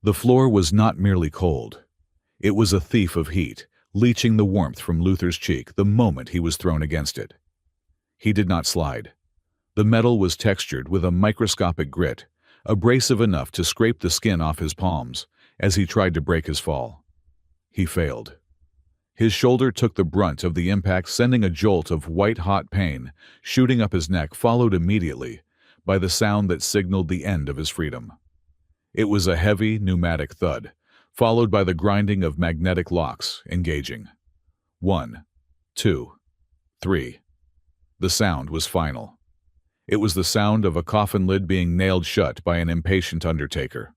The floor was not merely cold. It was a thief of heat, leaching the warmth from Luther's cheek the moment he was thrown against it. He did not slide. The metal was textured with a microscopic grit, abrasive enough to scrape the skin off his palms as he tried to break his fall. He failed. His shoulder took the brunt of the impact, sending a jolt of white-hot pain shooting up his neck, followed immediately by the sound that signaled the end of his freedom. It was a heavy, pneumatic thud, followed by the grinding of magnetic locks engaging. 1, 2, 3. The sound was final. It was the sound of a coffin lid being nailed shut by an impatient undertaker.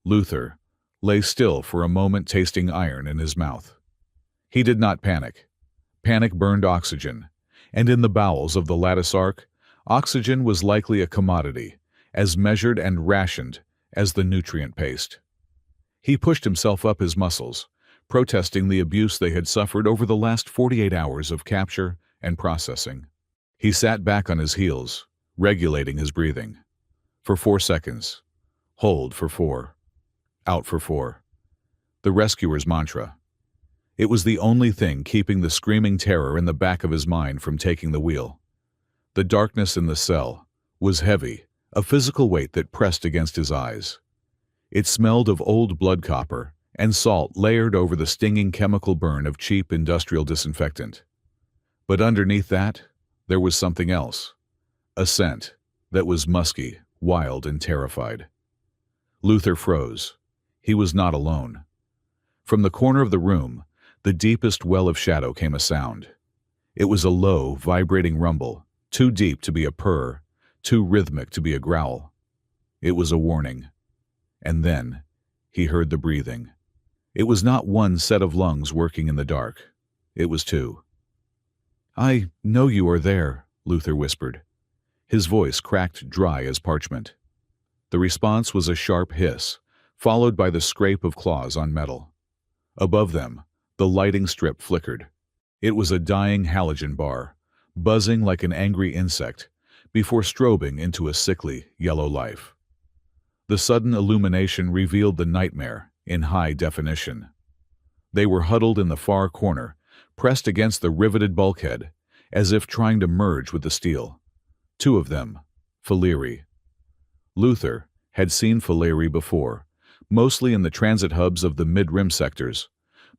Luther lay still for a moment, tasting iron in his mouth. He did not panic. Panic burned oxygen, and in the bowels of the lattice arc, oxygen was likely a commodity, as measured and rationed as the nutrient paste. He pushed himself up his muscles, protesting the abuse they had suffered over the last 48 hours of capture and processing. He sat back on his heels, regulating his breathing. For 4 seconds. Hold for 4. Out for 4. The rescuer's mantra. It was the only thing keeping the screaming terror in the back of his mind from taking the wheel. The darkness in the cell was heavy, a physical weight that pressed against his eyes. It smelled of old blood copper and salt layered over the stinging chemical burn of cheap industrial disinfectant. But underneath that, there was something else. A scent that was musky, wild, and terrified. Luther froze. He was not alone. From the corner of the room, the deepest well of shadow, came a sound. It was a low, vibrating rumble, too deep to be a purr, too rhythmic to be a growl. It was a warning. And then he heard the breathing. It was not one set of lungs working in the dark. It was two. "I know you are there," Luther whispered. His voice cracked dry as parchment. The response was a sharp hiss, followed by the scrape of claws on metal. Above them, the lighting strip flickered. It was a dying halogen bar, buzzing like an angry insect, before strobing into a sickly yellow life. The sudden illumination revealed the nightmare in high definition. They were huddled in the far corner, pressed against the riveted bulkhead, as if trying to merge with the steel. 2 of them, Faleri. Luther had seen Faleri before, mostly in the transit hubs of the mid-rim sectors,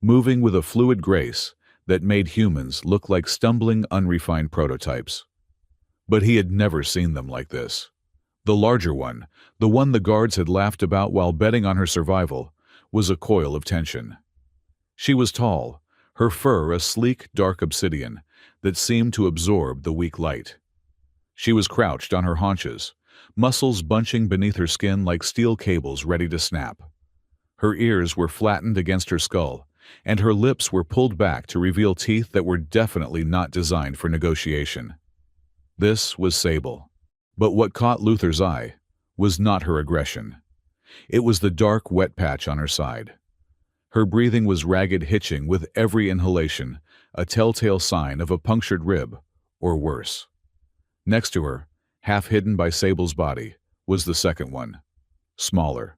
moving with a fluid grace that made humans look like stumbling, unrefined prototypes. But he had never seen them like this. The larger one, the one the guards had laughed about while betting on her survival, was a coil of tension. She was tall, her fur a sleek, dark obsidian that seemed to absorb the weak light. She was crouched on her haunches, muscles bunching beneath her skin like steel cables ready to snap. Her ears were flattened against her skull, and her lips were pulled back to reveal teeth that were definitely not designed for negotiation. This was Sable. But what caught Luther's eye was not her aggression. It was the dark, wet patch on her side. Her breathing was ragged, hitching with every inhalation, a telltale sign of a punctured rib, or worse. Next to her, half hidden by Sable's body, was the second one. Smaller.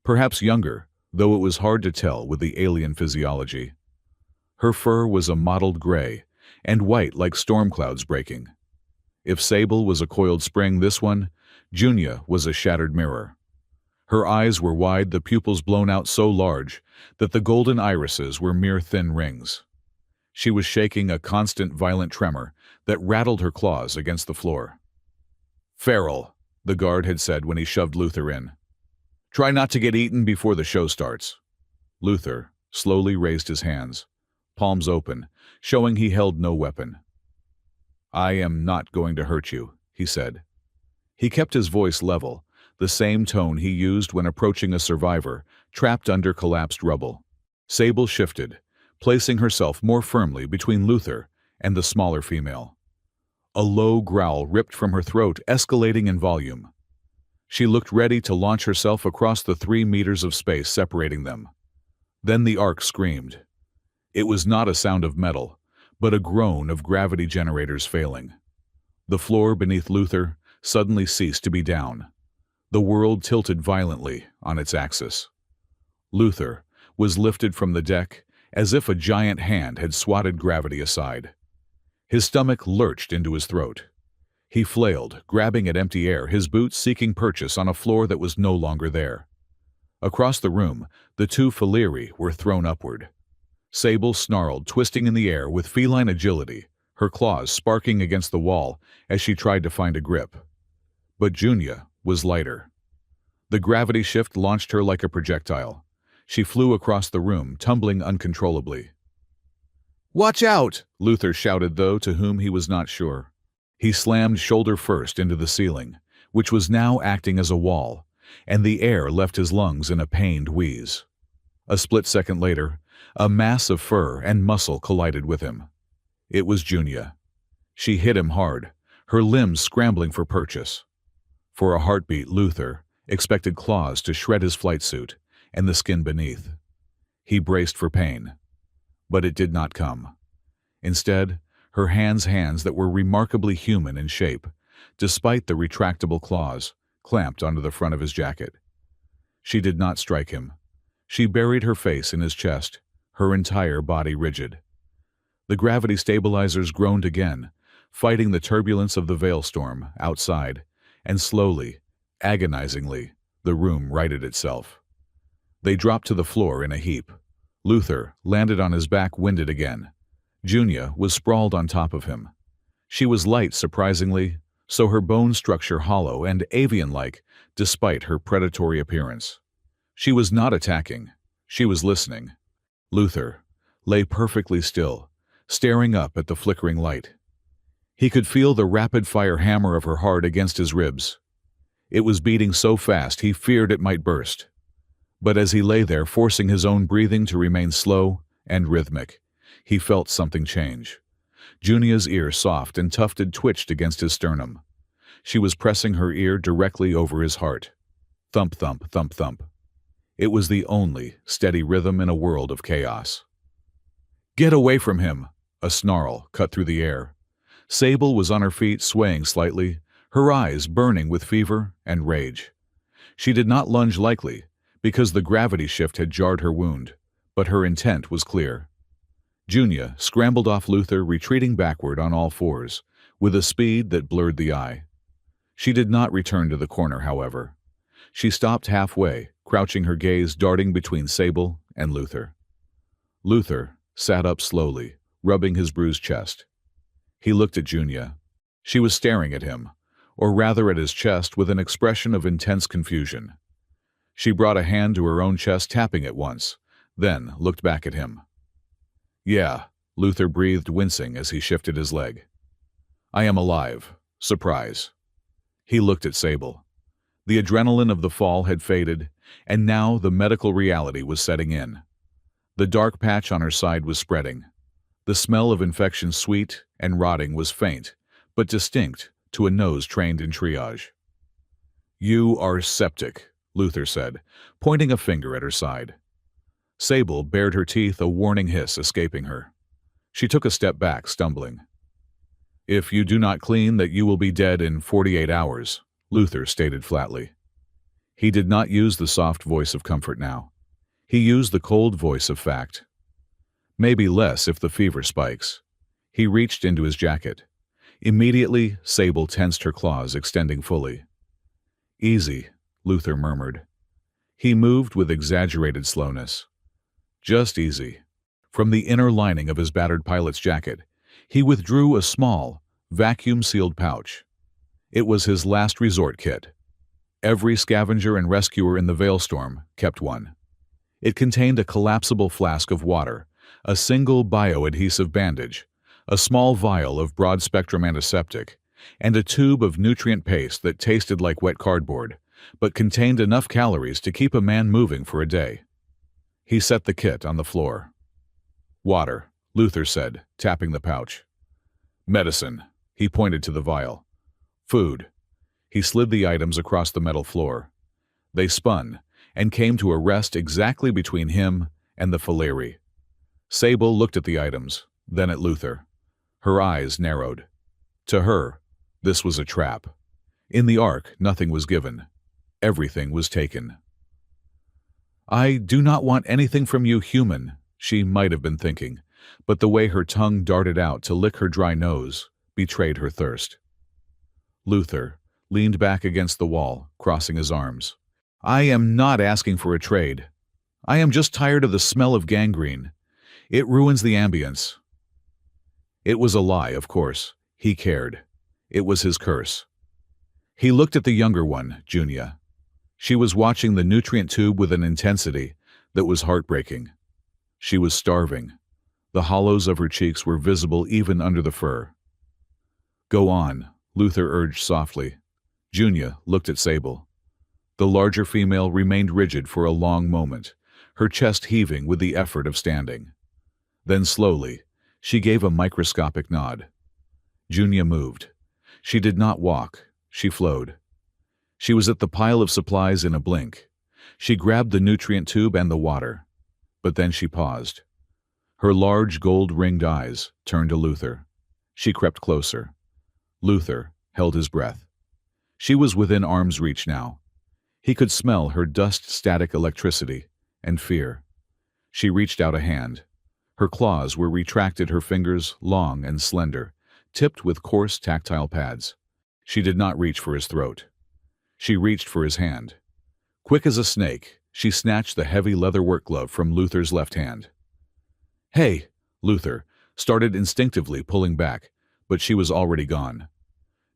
Perhaps younger, though it was hard to tell with the alien physiology. Her fur was a mottled gray, and white like storm clouds breaking. If Sable was a coiled spring, this one, Junia, was a shattered mirror. Her eyes were wide, the pupils blown out so large that the golden irises were mere thin rings. She was shaking a constant, violent tremor that rattled her claws against the floor. "Feral," the guard had said when he shoved Luther in. "Try not to get eaten before the show starts." Luther slowly raised his hands, palms open, showing he held no weapon. "I am not going to hurt you," he said. He kept his voice level, the same tone he used when approaching a survivor trapped under collapsed rubble. Sable shifted, placing herself more firmly between Luther and the smaller female. A low growl ripped from her throat, escalating in volume. She looked ready to launch herself across the 3 meters of space separating them. Then the arc screamed. It was not a sound of metal, but a groan of gravity generators failing. The floor beneath Luther suddenly ceased to be down. The world tilted violently on its axis. Luther was lifted from the deck as if a giant hand had swatted gravity aside. His stomach lurched into his throat. He flailed, grabbing at empty air, his boots seeking purchase on a floor that was no longer there. Across the room, the two Falerii were thrown upward. Sable snarled, twisting in the air with feline agility, her claws sparking against the wall as she tried to find a grip. But Junia was lighter. The gravity shift launched her like a projectile. She flew across the room, tumbling uncontrollably. "Watch out!" Luther shouted, though to whom he was not sure. He slammed shoulder first into the ceiling, which was now acting as a wall, and the air left his lungs in a pained wheeze. A split second later, a mass of fur and muscle collided with him. It was Junia. She hit him hard, her limbs scrambling for purchase. For a heartbeat, Luther expected claws to shred his flight suit and the skin beneath. He braced for pain, but it did not come. Instead, her hands that were remarkably human in shape, despite the retractable claws, clamped onto the front of his jacket. She did not strike him. She buried her face in his chest, her entire body rigid. The gravity stabilizers groaned again, fighting the turbulence of the Veilstorm outside, and slowly, agonizingly, the room righted itself. They dropped to the floor in a heap. Luther landed on his back, winded again. Junia was sprawled on top of him. She was light, surprisingly, so her bone structure hollow and avian-like despite her predatory appearance. She was not attacking. She was listening. Luther lay perfectly still, staring up at the flickering light. He could feel the rapid-fire hammer of her heart against his ribs. It was beating so fast he feared it might burst. But as he lay there, forcing his own breathing to remain slow and rhythmic, he felt something change. Junia's ear, soft and tufted, twitched against his sternum. She was pressing her ear directly over his heart. Thump, thump, thump, thump. It was the only steady rhythm in a world of chaos. "Get away from him!" A snarl cut through the air. Sable was on her feet, swaying slightly, her eyes burning with fever and rage. She did not lunge lightly, because the gravity shift had jarred her wound, but her intent was clear. Junia scrambled off Luther, retreating backward on all fours, with a speed that blurred the eye. She did not return to the corner, however. She stopped halfway, crouching, her gaze darting between Sable and Luther. Luther sat up slowly, rubbing his bruised chest. He looked at Junia. She was staring at him, or rather at his chest, with an expression of intense confusion. She brought a hand to her own chest, tapping it once, then looked back at him. "Yeah," Luther breathed, wincing as he shifted his leg. "I am alive." Surprise. He looked at Sable. The adrenaline of the fall had faded, and now the medical reality was setting in. The dark patch on her side was spreading. The smell of infection, sweet and rotting, was faint, but distinct to a nose trained in triage. "You are septic," Luther said, pointing a finger at her side. Sable bared her teeth, a warning hiss escaping her. She took a step back, stumbling. "If you do not clean, that you will be dead in 48 hours, Luther stated flatly. He did not use the soft voice of comfort now. He used the cold voice of fact. Maybe less if the fever spikes. He reached into his jacket. Immediately, Sable tensed her claws, extending fully. "Easy," Luther murmured. He moved with exaggerated slowness. "Just easy." From the inner lining of his battered pilot's jacket, he withdrew a small, vacuum-sealed pouch. It was his last resort kit. Every scavenger and rescuer in the Veilstorm kept one. It contained a collapsible flask of water, a single bioadhesive bandage, a small vial of broad-spectrum antiseptic, and a tube of nutrient paste that tasted like wet cardboard, but contained enough calories to keep a man moving for a day. He set the kit on the floor. "Water," Luther said, tapping the pouch. "Medicine," he pointed to the vial. "Food." He slid the items across the metal floor. They spun and came to a rest exactly between him and the Falerii. Sable looked at the items, then at Luther. Her eyes narrowed. To her, this was a trap. In the Ark, nothing was given. Everything was taken. "I do not want anything from you, human," she might have been thinking, but the way her tongue darted out to lick her dry nose betrayed her thirst. Luther leaned back against the wall, crossing his arms. "I am not asking for a trade. I am just tired of the smell of gangrene. It ruins the ambience." It was a lie, of course. He cared. It was his curse. He looked at the younger one, Junia. She was watching the nutrient tube with an intensity that was heartbreaking. She was starving. The hollows of her cheeks were visible even under the fur. "Go on," Luther urged softly. Junia looked at Sable. The larger female remained rigid for a long moment, her chest heaving with the effort of standing. Then slowly, she gave a microscopic nod. Junia moved. She did not walk. She flowed. She was at the pile of supplies in a blink. She grabbed the nutrient tube and the water. But then she paused. Her large gold-ringed eyes turned to Luther. She crept closer. Luther held his breath. She was within arm's reach now. He could smell her dust-static electricity and fear. She reached out a hand. Her claws were retracted, her fingers long and slender, tipped with coarse tactile pads. She did not reach for his throat. She reached for his hand. Quick as a snake, she snatched the heavy leather work glove from Luther's left hand. "Hey!" Luther started instinctively pulling back, but she was already gone.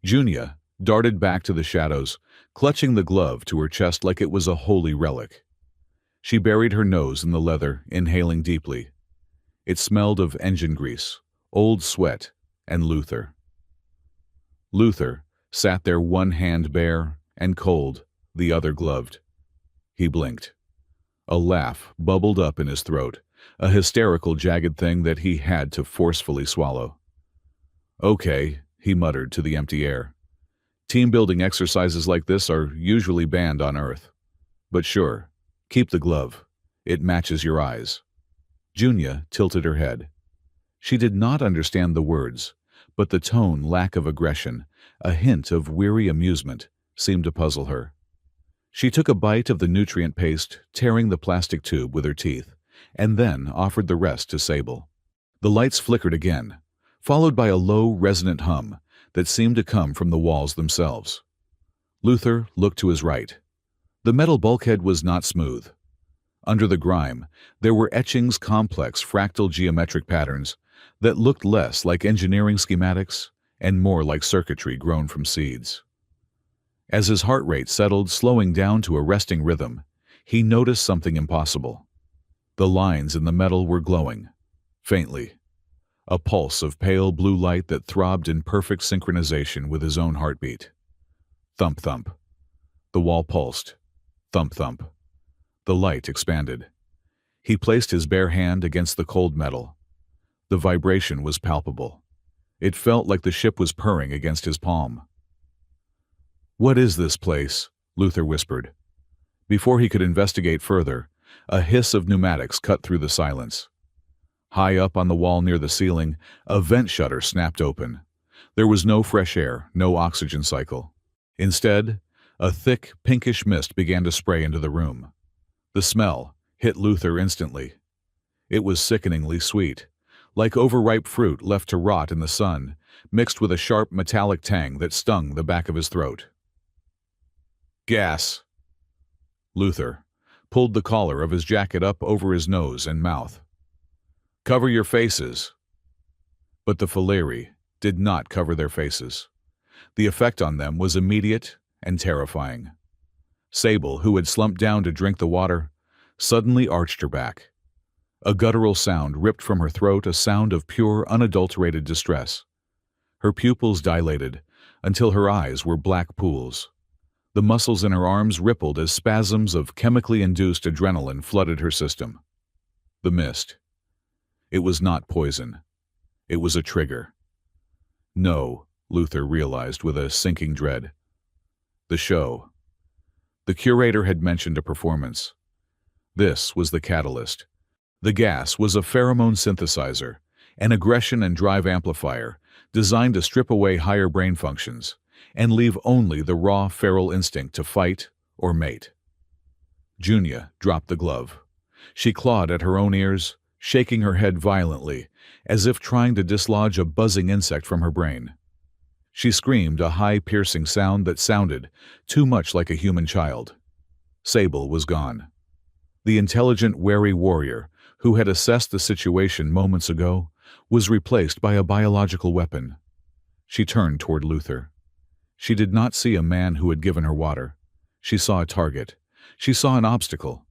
Junia darted back to the shadows, clutching the glove to her chest like it was a holy relic. She buried her nose in the leather, inhaling deeply. It smelled of engine grease, old sweat, and Luther. Luther sat there, one hand bare and cold, the other gloved. He blinked. A laugh bubbled up in his throat, a hysterical, jagged thing that he had to forcefully swallow. "Okay," he muttered to the empty air. "Team-building exercises like this are usually banned on Earth. But sure, keep the glove. It matches your eyes." Junia tilted her head. She did not understand the words, but the tone, lack of aggression, a hint of weary amusement, seemed to puzzle her. She took a bite of the nutrient paste, tearing the plastic tube with her teeth, and then offered the rest to Sable. The lights flickered again, followed by a low, resonant hum that seemed to come from the walls themselves. Luther looked to his right. The metal bulkhead was not smooth. Under the grime, there were etchings, complex fractal geometric patterns that looked less like engineering schematics and more like circuitry grown from seeds. As his heart rate settled, slowing down to a resting rhythm, he noticed something impossible. The lines in the metal were glowing, faintly, a pulse of pale blue light that throbbed in perfect synchronization with his own heartbeat. Thump, thump. The wall pulsed. Thump, thump. The light expanded. He placed his bare hand against the cold metal. The vibration was palpable. It felt like the ship was purring against his palm. "What is this place?" Luther whispered. Before he could investigate further, a hiss of pneumatics cut through the silence. High up on the wall near the ceiling, a vent shutter snapped open. There was no fresh air, no oxygen cycle. Instead, a thick, pinkish mist began to spray into the room. The smell hit Luther instantly. It was sickeningly sweet, like overripe fruit left to rot in the sun, mixed with a sharp metallic tang that stung the back of his throat. "Gas!" Luther pulled the collar of his jacket up over his nose and mouth. "Cover your faces." But the Faleri did not cover their faces. The effect on them was immediate and terrifying. Sable, who had slumped down to drink the water, suddenly arched her back. A guttural sound ripped from her throat, a sound of pure, unadulterated distress. Her pupils dilated until her eyes were black pools. The muscles in her arms rippled as spasms of chemically induced adrenaline flooded her system. The mist. It was not poison. It was a trigger. No, Luther realized with a sinking dread. The show. The curator had mentioned a performance. This was the catalyst. The gas was a pheromone synthesizer, an aggression and drive amplifier designed to strip away higher brain functions and leave only the raw feral instinct to fight or mate. Junia dropped the glove. She clawed at her own ears, shaking her head violently, as if trying to dislodge a buzzing insect from her brain. She screamed a high, piercing sound that sounded too much like a human child. Sable was gone. The intelligent, wary warrior, who had assessed the situation moments ago, was replaced by a biological weapon. She turned toward Luther. She did not see a man who had given her water. She saw a target. She saw an obstacle.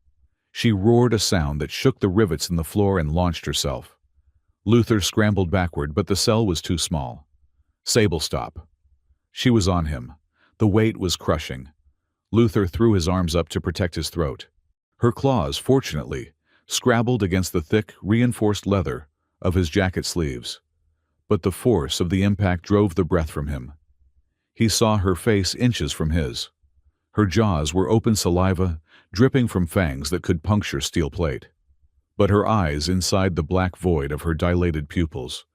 She roared a sound that shook the rivets in the floor and launched herself. Luther scrambled backward, but the cell was too small. Sable, stop. She was on him. The weight was crushing. Luther threw his arms up to protect his throat. Her claws, fortunately, scrabbled against the thick, reinforced leather of his jacket sleeves. But the force of the impact drove the breath from him. He saw her face inches from his. Her jaws were open saliva, dripping from fangs that could puncture steel plate. But her eyes inside the black void of her dilated pupils,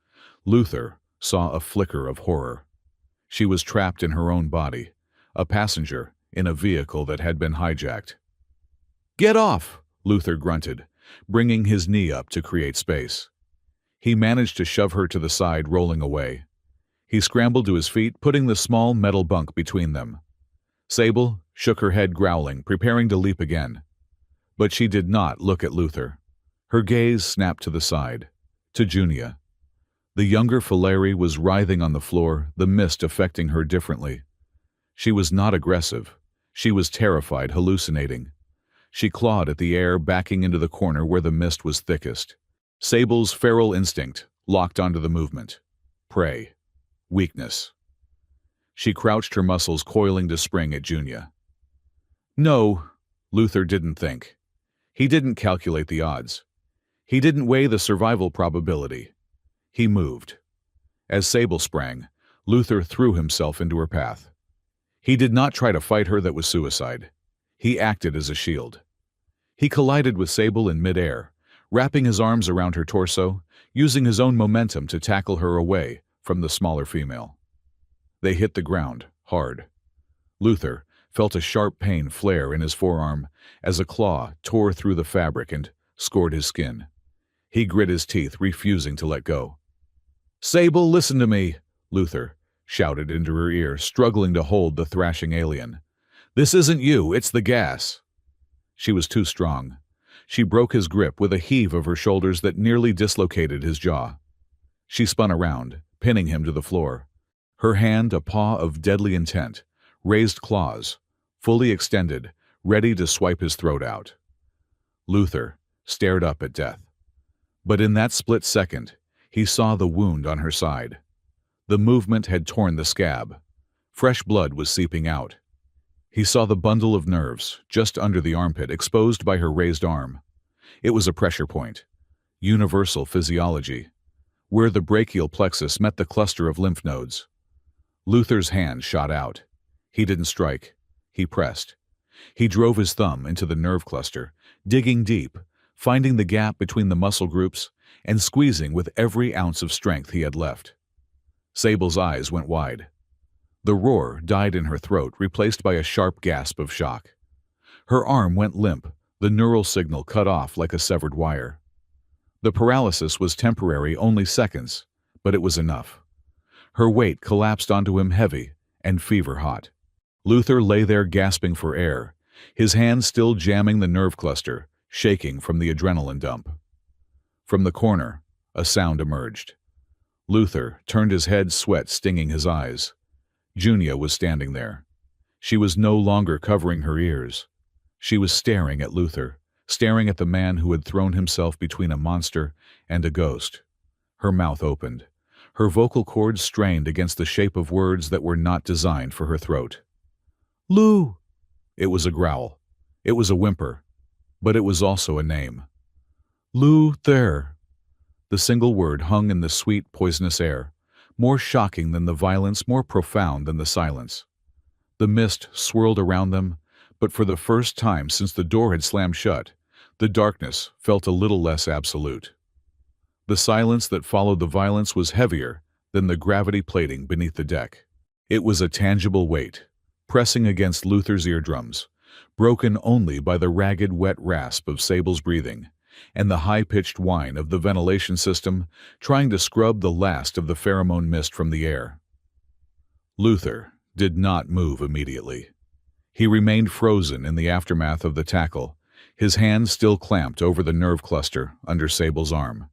Luther saw a flicker of horror. She was trapped in her own body, a passenger in a vehicle that had been hijacked. "Get off!" Luther grunted, bringing his knee up to create space. He managed to shove her to the side, rolling away. He scrambled to his feet, putting the small metal bunk between them. Sable shook her head, growling, preparing to leap again. But she did not look at Luther. Her gaze snapped to the side, to Junia. The younger Philaire was writhing on the floor, the mist affecting her differently. She was not aggressive. She was terrified, hallucinating. She clawed at the air, backing into the corner where the mist was thickest. Sable's feral instinct locked onto the movement. Prey. Weakness. She crouched, her muscles coiling to spring at Junia. No, Luther didn't think. He didn't calculate the odds. He didn't weigh the survival probability. He moved. As Sable sprang, Luther threw himself into her path. He did not try to fight her. That was suicide. He acted as a shield. He collided with Sable in midair, wrapping his arms around her torso, using his own momentum to tackle her away from the smaller female. They hit the ground, hard. Luther felt a sharp pain flare in his forearm as a claw tore through the fabric and scored his skin. He grit his teeth, refusing to let go. "Sable, listen to me," Luther shouted into her ear, struggling to hold the thrashing alien. "This isn't you, it's the gas." She was too strong. She broke his grip with a heave of her shoulders that nearly dislocated his jaw. She spun around, pinning him to the floor. Her hand, a paw of deadly intent, raised claws, fully extended, ready to swipe his throat out. Luther stared up at death. But in that split second, he saw the wound on her side. The movement had torn the scab. Fresh blood was seeping out. He saw the bundle of nerves, just under the armpit, exposed by her raised arm. It was a pressure point. Universal physiology, where the brachial plexus met the cluster of lymph nodes. Luther's hand shot out. He didn't strike. He pressed. He drove his thumb into the nerve cluster, digging deep, finding the gap between the muscle groups, and squeezing with every ounce of strength he had left. Sable's eyes went wide. The roar died in her throat, replaced by a sharp gasp of shock. Her arm went limp, the neural signal cut off like a severed wire. The paralysis was temporary, only seconds, but it was enough. Her weight collapsed onto him, heavy and fever-hot. Luther lay there gasping for air, his hand still jamming the nerve cluster, shaking from the adrenaline dump. From the corner, a sound emerged. Luther turned his head, sweat stinging his eyes. Junia was standing there. She was no longer covering her ears. She was staring at Luther, staring at the man who had thrown himself between a monster and a ghost. Her mouth opened. Her vocal cords strained against the shape of words that were not designed for her throat. "Lou!" It was a growl. It was a whimper. But it was also a name. Luther. The single word hung in the sweet, poisonous air, more shocking than the violence, more profound than the silence. The mist swirled around them, but for the first time since the door had slammed shut, the darkness felt a little less absolute. The silence that followed the violence was heavier than the gravity plating beneath the deck. It was a tangible weight, pressing against Luther's eardrums, broken only by the ragged, wet rasp of Sable's breathing and the high-pitched whine of the ventilation system trying to scrub the last of the pheromone mist from the air. Luther did not move immediately. He remained frozen in the aftermath of the tackle, his hand still clamped over the nerve cluster under Sable's arm.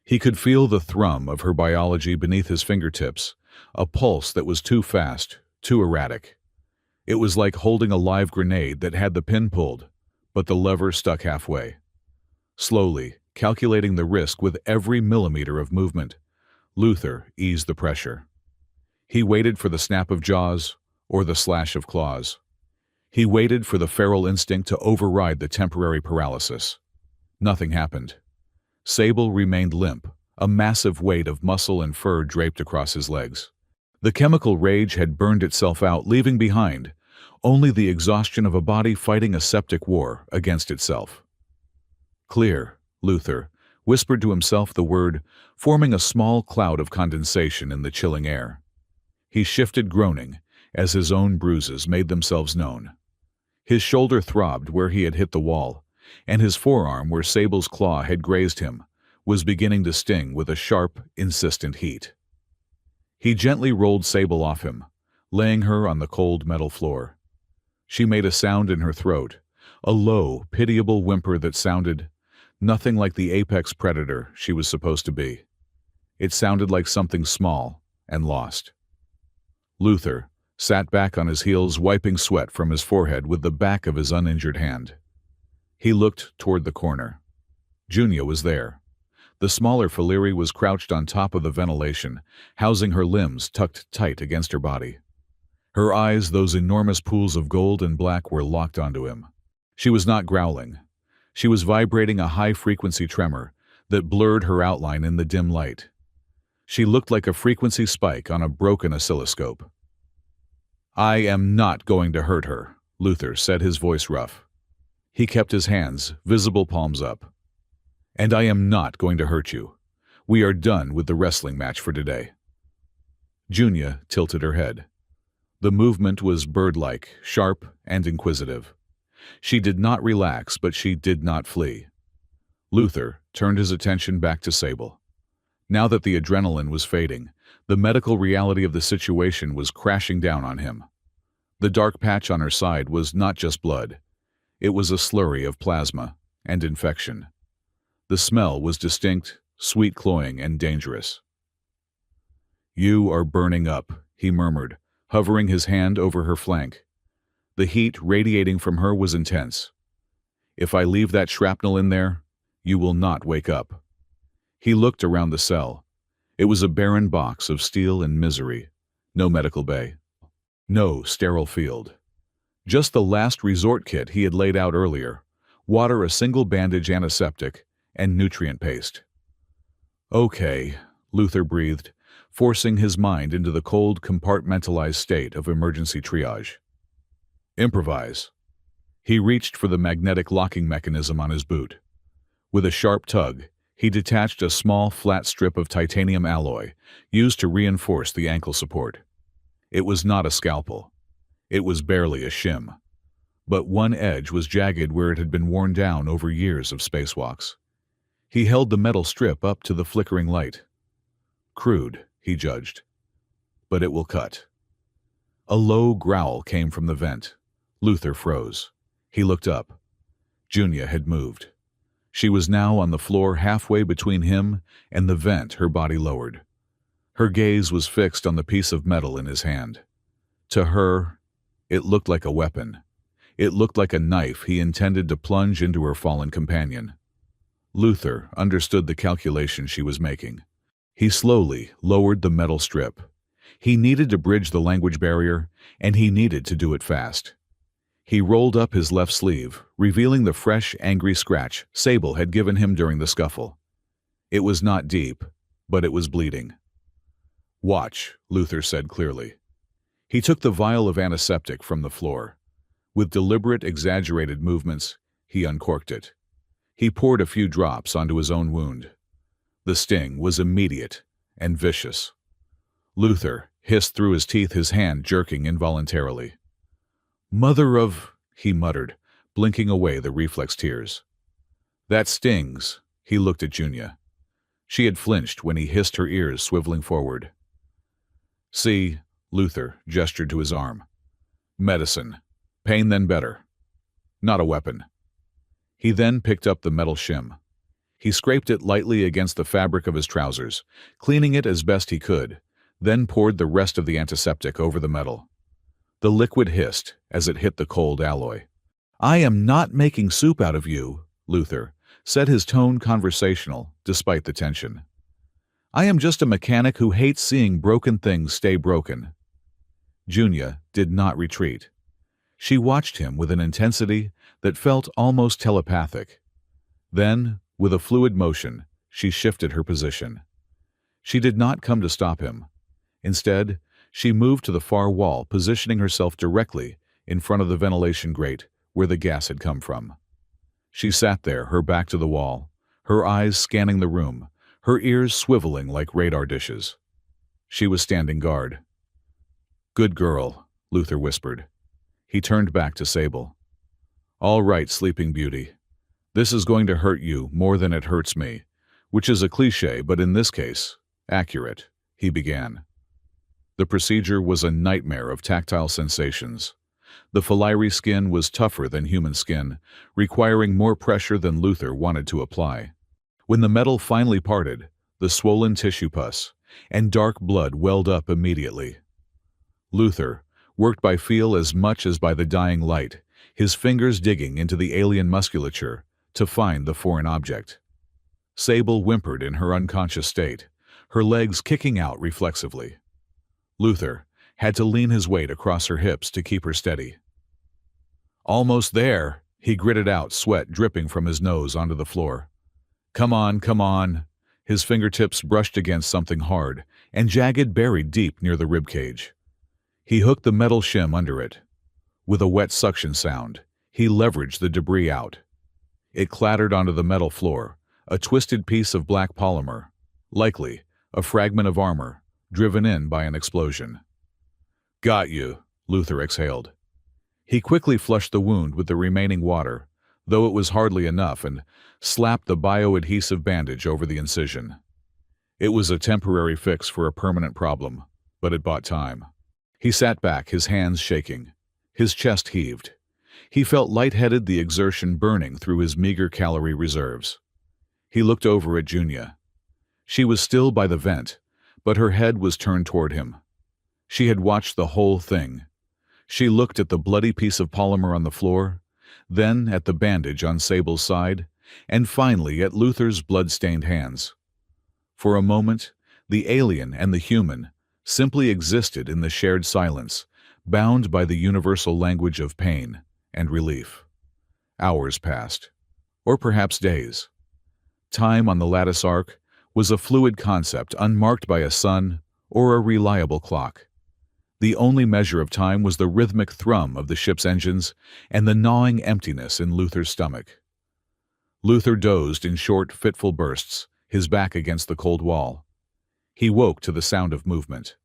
He could feel the thrum of her biology beneath his fingertips, a pulse that was too fast, too erratic. It was like holding a live grenade that had the pin pulled, but the lever stuck halfway. Slowly, calculating the risk with every millimeter of movement, Luther eased the pressure. He waited for the snap of jaws or the slash of claws. He waited for the feral instinct to override the temporary paralysis. Nothing happened. Sable remained limp, a massive weight of muscle and fur draped across his legs. The chemical rage had burned itself out, leaving behind only the exhaustion of a body fighting a septic war against itself. Clear, Luther whispered to himself the word, forming a small cloud of condensation in the chilling air. He shifted, groaning, as his own bruises made themselves known. His shoulder throbbed where he had hit the wall, and his forearm, where Sable's claw had grazed him, was beginning to sting with a sharp, insistent heat. He gently rolled Sable off him, laying her on the cold metal floor. She made a sound in her throat, a low, pitiable whimper that sounded nothing like the apex predator she was supposed to be. It sounded like something small and lost. Luther sat back on his heels, wiping sweat from his forehead with the back of his uninjured hand. He looked toward the corner. Junia was there. The smaller Faliri was crouched on top of the ventilation, housing her limbs tucked tight against her body. Her eyes, those enormous pools of gold and black, were locked onto him. She was not growling. She was vibrating a high-frequency tremor that blurred her outline in the dim light. She looked like a frequency spike on a broken oscilloscope. "I am not going to hurt her," Luther said, his voice rough. He kept his hands, visible palms up. "And I am not going to hurt you. We are done with the wrestling match for today." Junia tilted her head. The movement was bird-like, sharp, and inquisitive. She did not relax, but she did not flee. Luther turned his attention back to Sable. Now that the adrenaline was fading, the medical reality of the situation was crashing down on him. The dark patch on her side was not just blood. It was a slurry of plasma and infection. The smell was distinct, sweet, cloying, and dangerous. "You are burning up," he murmured, hovering his hand over her flank. The heat radiating from her was intense. "If I leave that shrapnel in there, you will not wake up." He looked around the cell. It was a barren box of steel and misery. No medical bay. No sterile field. Just the last resort kit he had laid out earlier. Water, a single bandage, antiseptic, and nutrient paste. "Okay," Luther breathed, forcing his mind into the cold, compartmentalized state of emergency triage. "Improvise." He reached for the magnetic locking mechanism on his boot. With a sharp tug, he detached a small, flat strip of titanium alloy used to reinforce the ankle support. It was not a scalpel. It was barely a shim. But one edge was jagged where it had been worn down over years of spacewalks. He held the metal strip up to the flickering light. Crude, he judged. But it will cut. A low growl came from the vent. Luther froze. He looked up. Junia had moved. She was now on the floor halfway between him and the vent, her body lowered. Her gaze was fixed on the piece of metal in his hand. To her, it looked like a weapon. It looked like a knife he intended to plunge into her fallen companion. Luther understood the calculation she was making. He slowly lowered the metal strip. He needed to bridge the language barrier, and he needed to do it fast. He rolled up his left sleeve, revealing the fresh, angry scratch Sable had given him during the scuffle. It was not deep, but it was bleeding. "Watch," Luther said clearly. He took the vial of antiseptic from the floor. With deliberate, exaggerated movements, he uncorked it. He poured a few drops onto his own wound. The sting was immediate and vicious. Luther hissed through his teeth, his hand jerking involuntarily. "Mother of..." he muttered, blinking away the reflex tears. That stings, he looked at Junia. She had flinched when he hissed, her ears swiveling forward. See, Luther gestured to his arm. Medicine. Pain then better. Not a weapon. He then picked up the metal shim. He scraped it lightly against the fabric of his trousers, cleaning it as best he could, then poured the rest of the antiseptic over the metal. The liquid hissed as it hit the cold alloy. I am not making soup out of you, Luther said, his tone conversational despite the tension. I am just a mechanic who hates seeing broken things stay broken. Junia did not retreat. She watched him with an intensity that felt almost telepathic. Then, with a fluid motion, she shifted her position. She did not come to stop him. Instead, she moved to the far wall, positioning herself directly in front of the ventilation grate where the gas had come from. She sat there, her back to the wall, her eyes scanning the room, her ears swiveling like radar dishes. She was standing guard. Good girl, Luther whispered. He turned back to Sable. All right, Sleeping Beauty. This is going to hurt you more than it hurts me, which is a cliché, but in this case, accurate, he began. The procedure was a nightmare of tactile sensations. The filiary skin was tougher than human skin, requiring more pressure than Luther wanted to apply. When the metal finally parted, the swollen tissue pus and dark blood welled up immediately. Luther worked by feel as much as by the dying light, his fingers digging into the alien musculature to find the foreign object. Sable whimpered in her unconscious state, her legs kicking out reflexively. Luther had to lean his weight across her hips to keep her steady. Almost there, he gritted out, sweat dripping from his nose onto the floor. Come on, come on. His fingertips brushed against something hard and jagged, buried deep near the ribcage. He hooked the metal shim under it. With a wet suction sound, he leveraged the debris out. It clattered onto the metal floor, a twisted piece of black polymer, likely a fragment of armor, driven in by an explosion. Got you, Luther exhaled. He quickly flushed the wound with the remaining water, though it was hardly enough, and slapped the bioadhesive bandage over the incision. It was a temporary fix for a permanent problem, but it bought time. He sat back, his hands shaking. His chest heaved. He felt lightheaded, the exertion burning through his meager calorie reserves. He looked over at Junia. She was still by the vent, but her head was turned toward him. She had watched the whole thing. She looked at the bloody piece of polymer on the floor, then at the bandage on Sable's side, and finally at Luther's blood-stained hands. For a moment, the alien and the human simply existed in the shared silence, bound by the universal language of pain and relief. Hours passed, or perhaps days. Time on the lattice arc was a fluid concept unmarked by a sun or a reliable clock. The only measure of time was the rhythmic thrum of the ship's engines and the gnawing emptiness in Luther's stomach. Luther dozed in short, fitful bursts, his back against the cold wall. He woke to the sound of movement.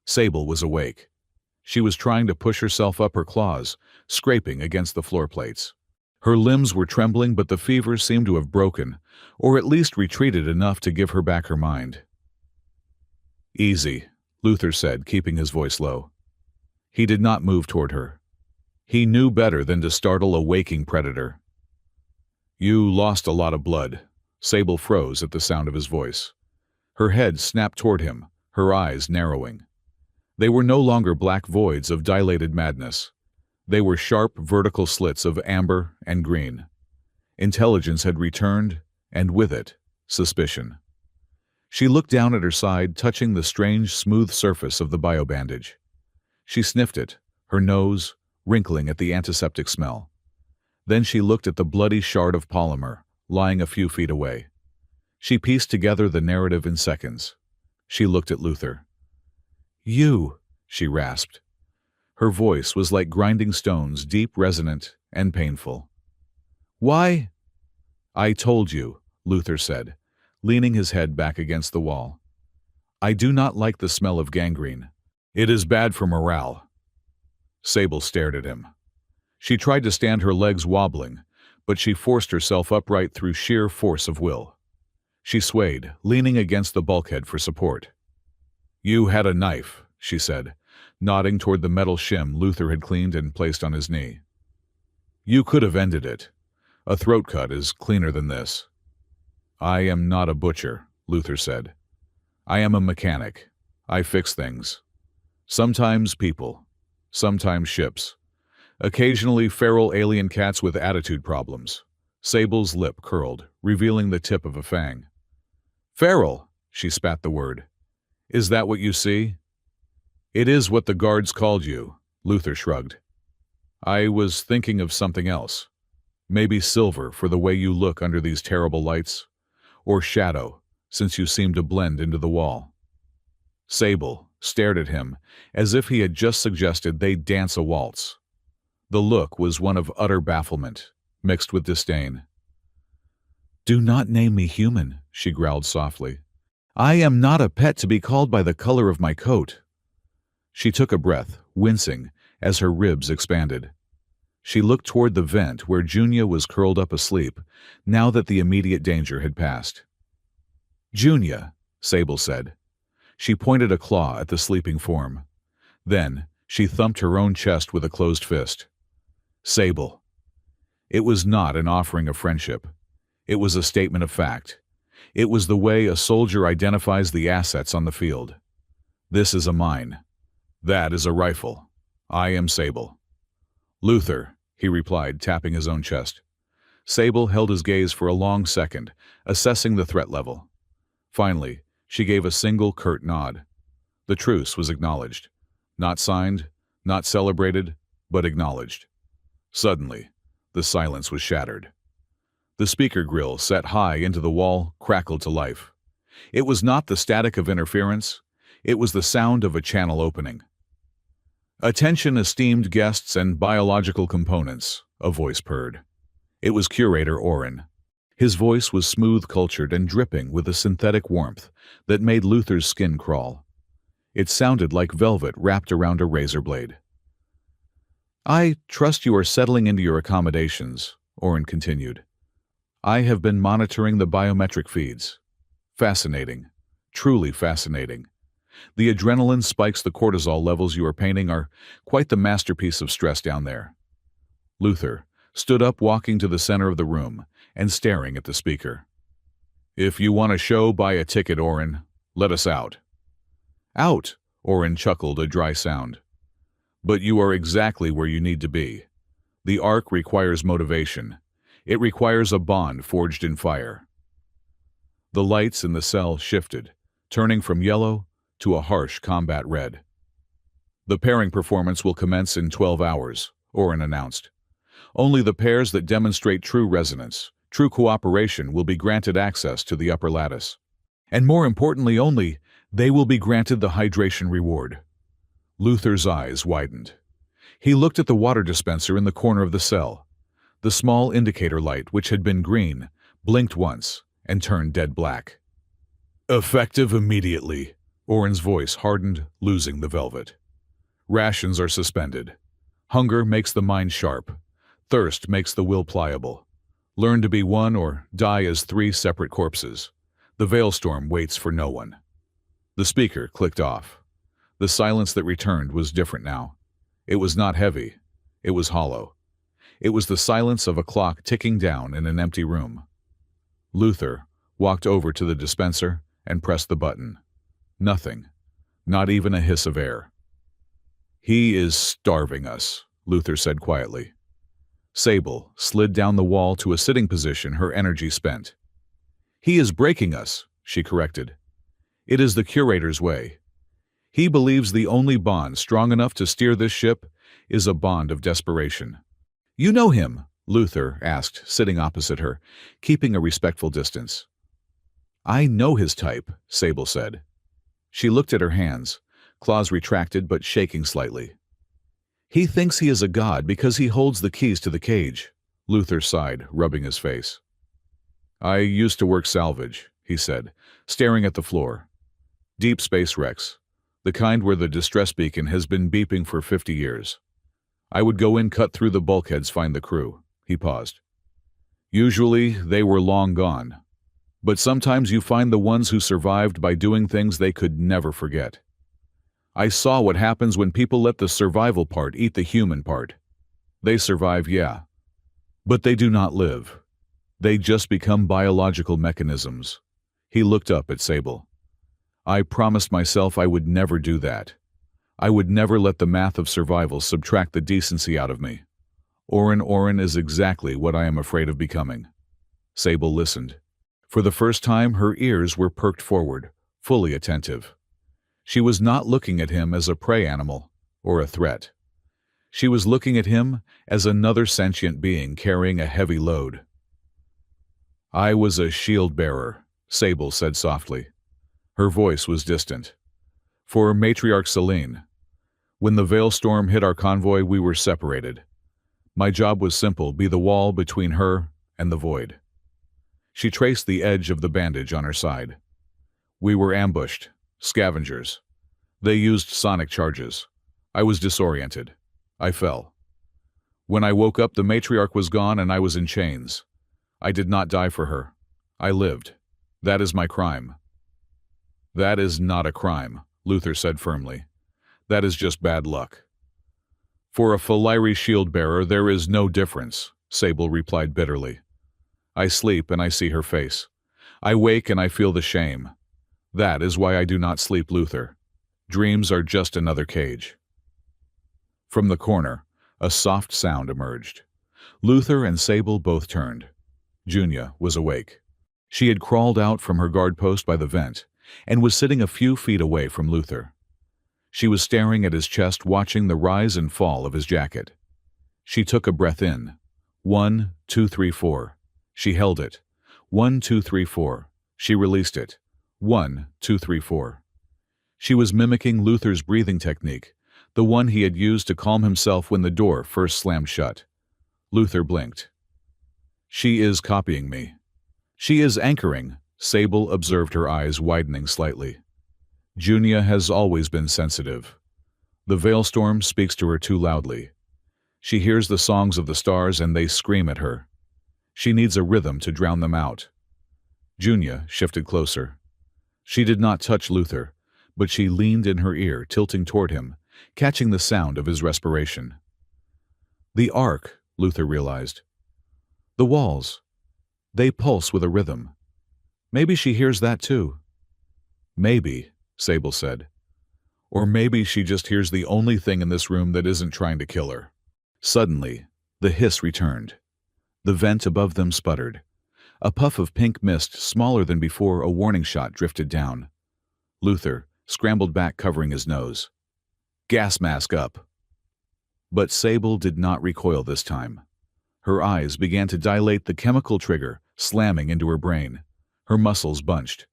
Sable was awake. She was trying to push herself up, her claws scraping against the floor plates. Her limbs were trembling, but the fever seemed to have broken, or at least retreated enough to give her back her mind. Easy, Luther said, keeping his voice low. He did not move toward her. He knew better than to startle a waking predator. You lost a lot of blood. Sable froze at the sound of his voice. Her head snapped toward him, her eyes narrowing. They were no longer black voids of dilated madness. They were sharp, vertical slits of amber and green. Intelligence had returned, and with it, suspicion. She looked down at her side, touching the strange, smooth surface of the biobandage. She sniffed it, her nose wrinkling at the antiseptic smell. Then she looked at the bloody shard of polymer, lying a few feet away. She pieced together the narrative in seconds. She looked at Luther. You, she rasped. Her voice was like grinding stones, deep, resonant, and painful. Why? I told you, Luther said, leaning his head back against the wall. I do not like the smell of gangrene. It is bad for morale. Sable stared at him. She tried to stand, her legs wobbling, but she forced herself upright through sheer force of will. She swayed, leaning against the bulkhead for support. "You had a knife," she said, nodding toward the metal shim Luther had cleaned and placed on his knee. "You could have ended it. A throat cut is cleaner than this." "I am not a butcher," Luther said. "I am a mechanic. I fix things. Sometimes people. Sometimes ships. Occasionally feral alien cats with attitude problems." Sable's lip curled, revealing the tip of a fang. "Feral," she spat the word. "Is that what you see?" "It is what the guards called you," Luther shrugged. "I was thinking of something else. Maybe silver for the way you look under these terrible lights, or shadow, since you seem to blend into the wall." Sable stared at him as if he had just suggested they dance a waltz. The look was one of utter bafflement, mixed with disdain. "Do not name me human," she growled softly. "I am not a pet to be called by the color of my coat." She took a breath, wincing, as her ribs expanded. She looked toward the vent where Junia was curled up asleep, now that the immediate danger had passed. "Junia," Sable said. She pointed a claw at the sleeping form. Then she thumped her own chest with a closed fist. "Sable." It was not an offering of friendship. It was a statement of fact. It was the way a soldier identifies the assets on the field. "This is a mine. That is a rifle. I am Sable." "Luther," he replied, tapping his own chest. Sable held his gaze for a long second, assessing the threat level. Finally, she gave a single curt nod. The truce was acknowledged. Not signed, not celebrated, but acknowledged. Suddenly, the silence was shattered. The speaker grill, set high into the wall, crackled to life. It was not the static of interference. It was the sound of a channel opening. "Attention, esteemed guests and biological components," a voice purred. It was Curator Orin. His voice was smooth, cultured, and dripping with a synthetic warmth that made Luther's skin crawl. It sounded like velvet wrapped around a razor blade. "I trust you are settling into your accommodations," Orin continued. "I have been monitoring the biometric feeds. Fascinating. Truly fascinating. The adrenaline spikes, the cortisol levels you are painting are quite the masterpiece of stress down there." Luther stood up, walking to the center of the room and staring at the speaker. "If you want a show, buy a ticket, Orin. Let us out." "Out," Orin chuckled, a dry sound. "But you are exactly where you need to be. The arc requires motivation. It requires a bond forged in fire." The lights in the cell shifted, turning from yellow to a harsh combat red. "The pairing performance will commence in 12 hours, Orin announced. "Only the pairs that demonstrate true resonance, true cooperation will be granted access to the upper lattice. And more importantly, only they will be granted the hydration reward." Luther's eyes widened. He looked at the water dispenser in the corner of the cell. The small indicator light, which had been green, blinked once and turned dead black. "Effective immediately," Orin's voice hardened, losing the velvet. "Rations are suspended. Hunger makes the mind sharp. Thirst makes the will pliable. Learn to be one or die as 3 separate corpses. The Veilstorm waits for no one." The speaker clicked off. The silence that returned was different now. It was not heavy. It was hollow. It was the silence of a clock ticking down in an empty room. Luther walked over to the dispenser and pressed the button. Nothing. Not even a hiss of air. "He is starving us," Luther said quietly. Sable slid down the wall to a sitting position, her energy spent. "He is breaking us," she corrected. "It is the Curator's way. He believes the only bond strong enough to steer this ship is a bond of desperation." "You know him?" Luther asked, sitting opposite her, keeping a respectful distance. "I know his type," Sable said. She looked at her hands, claws retracted but shaking slightly. "He thinks he is a god because he holds the keys to the cage," Luther sighed, rubbing his face. "I used to work salvage," he said, staring at the floor. "Deep space wrecks, the kind where the distress beacon has been beeping for 50 years. I would go in, cut through the bulkheads, find the crew. He paused. Usually, they were long gone. But sometimes you find the ones who survived by doing things they could never forget. I saw what happens when people let the survival part eat the human part. They survive, yeah. But they do not live. They just become biological mechanisms. He looked up at Sable. I promised myself I would never do that. I would never let the math of survival subtract the decency out of me. Orin is exactly what I am afraid of becoming. Sable listened. For the first time, her ears were perked forward, fully attentive. She was not looking at him as a prey animal or a threat. She was looking at him as another sentient being carrying a heavy load. I was a shield bearer, Sable said softly. Her voice was distant. For Matriarch Selene. When the Veil Storm hit our convoy, we were separated. My job was simple, be the wall between her and the void. She traced the edge of the bandage on her side. We were ambushed, scavengers. They used sonic charges. I was disoriented. I fell. When I woke up, the Matriarch was gone and I was in chains. I did not die for her. I lived. That is my crime. That is not a crime, Luther said firmly. That is just bad luck. For a Faliri shield bearer, there is no difference, Sable replied bitterly. I sleep and I see her face. I wake and I feel the shame. That is why I do not sleep, Luther. Dreams are just another cage. From the corner, a soft sound emerged. Luther and Sable both turned. Junia was awake. She had crawled out from her guard post by the vent and was sitting a few feet away from Luther. She was staring at his chest, watching the rise and fall of his jacket. She took a breath in. 1, 2, 3, 4. She held it. 1, 2, 3, 4. She released it. 1, 2, 3, 4. She was mimicking Luther's breathing technique, the one he had used to calm himself when the door first slammed shut. Luther blinked. She is copying me. She is anchoring, Sable observed, her eyes widening slightly. Junia has always been sensitive. The Veilstorm speaks to her too loudly. She hears the songs of the stars and they scream at her. She needs a rhythm to drown them out. Junia shifted closer. She did not touch Luther, but she leaned in her ear, tilting toward him, catching the sound of his respiration. The arc, Luther realized. The walls. They pulse with a rhythm. Maybe she hears that too. Maybe, Sable said. Or maybe she just hears the only thing in this room that isn't trying to kill her. Suddenly, the hiss returned. The vent above them sputtered. A puff of pink mist, smaller than before, a warning shot drifted down. Luther scrambled back, covering his nose. Gas mask up. But Sable did not recoil this time. Her eyes began to dilate, the chemical trigger slamming into her brain. Her muscles bunched.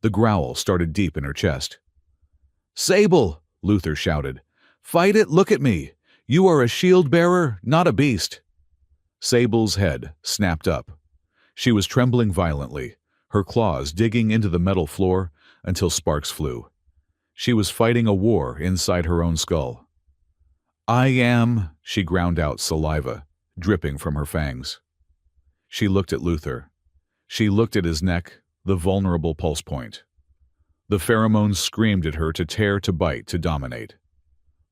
The growl started deep in her chest. Sable, Luther shouted. Fight it, look at me. You are a shield bearer, not a beast. Sable's head snapped up. She was trembling violently, her claws digging into the metal floor until sparks flew. She was fighting a war inside her own skull. I am, she ground out, saliva dripping from her fangs. She looked at Luther. She looked at his neck, the vulnerable pulse point. The pheromones screamed at her to tear, to bite, to dominate.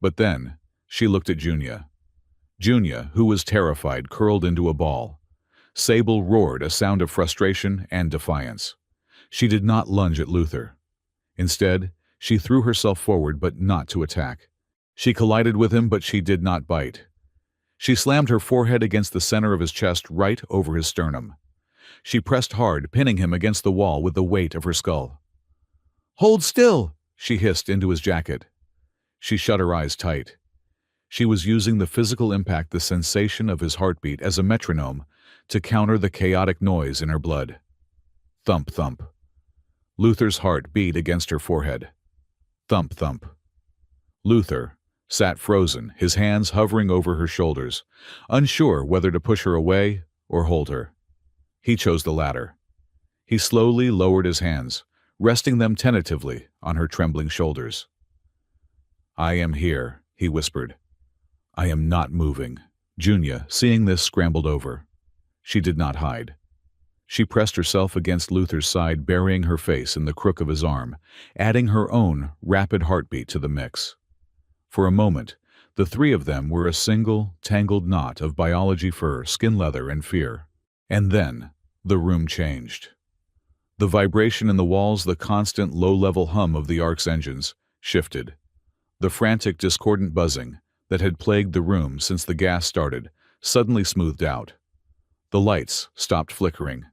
But then, she looked at Junia. Junia, who was terrified, curled into a ball. Sable roared, a sound of frustration and defiance. She did not lunge at Luther. Instead, she threw herself forward, but not to attack. She collided with him, but she did not bite. She slammed her forehead against the center of his chest, right over his sternum. She pressed hard, pinning him against the wall with the weight of her skull. Hold still, she hissed into his jacket. She shut her eyes tight. She was using the physical impact, the sensation of his heartbeat, as a metronome to counter the chaotic noise in her blood. Thump, thump. Luther's heart beat against her forehead. Thump, thump. Luther sat frozen, his hands hovering over her shoulders, unsure whether to push her away or hold her. He chose the latter. He slowly lowered his hands, resting them tentatively on her trembling shoulders. I am here, he whispered. I am not moving. Junia, seeing this, scrambled over. She did not hide. She pressed herself against Luther's side, burying her face in the crook of his arm, adding her own rapid heartbeat to the mix. For a moment, the three of them were a single, tangled knot of biology fur, skin leather, and fear. And then, the room changed. The vibration in the walls, the constant low-level hum of the Ark's engines, shifted. The frantic, discordant buzzing that had plagued the room since the gas started suddenly smoothed out. The lights stopped flickering.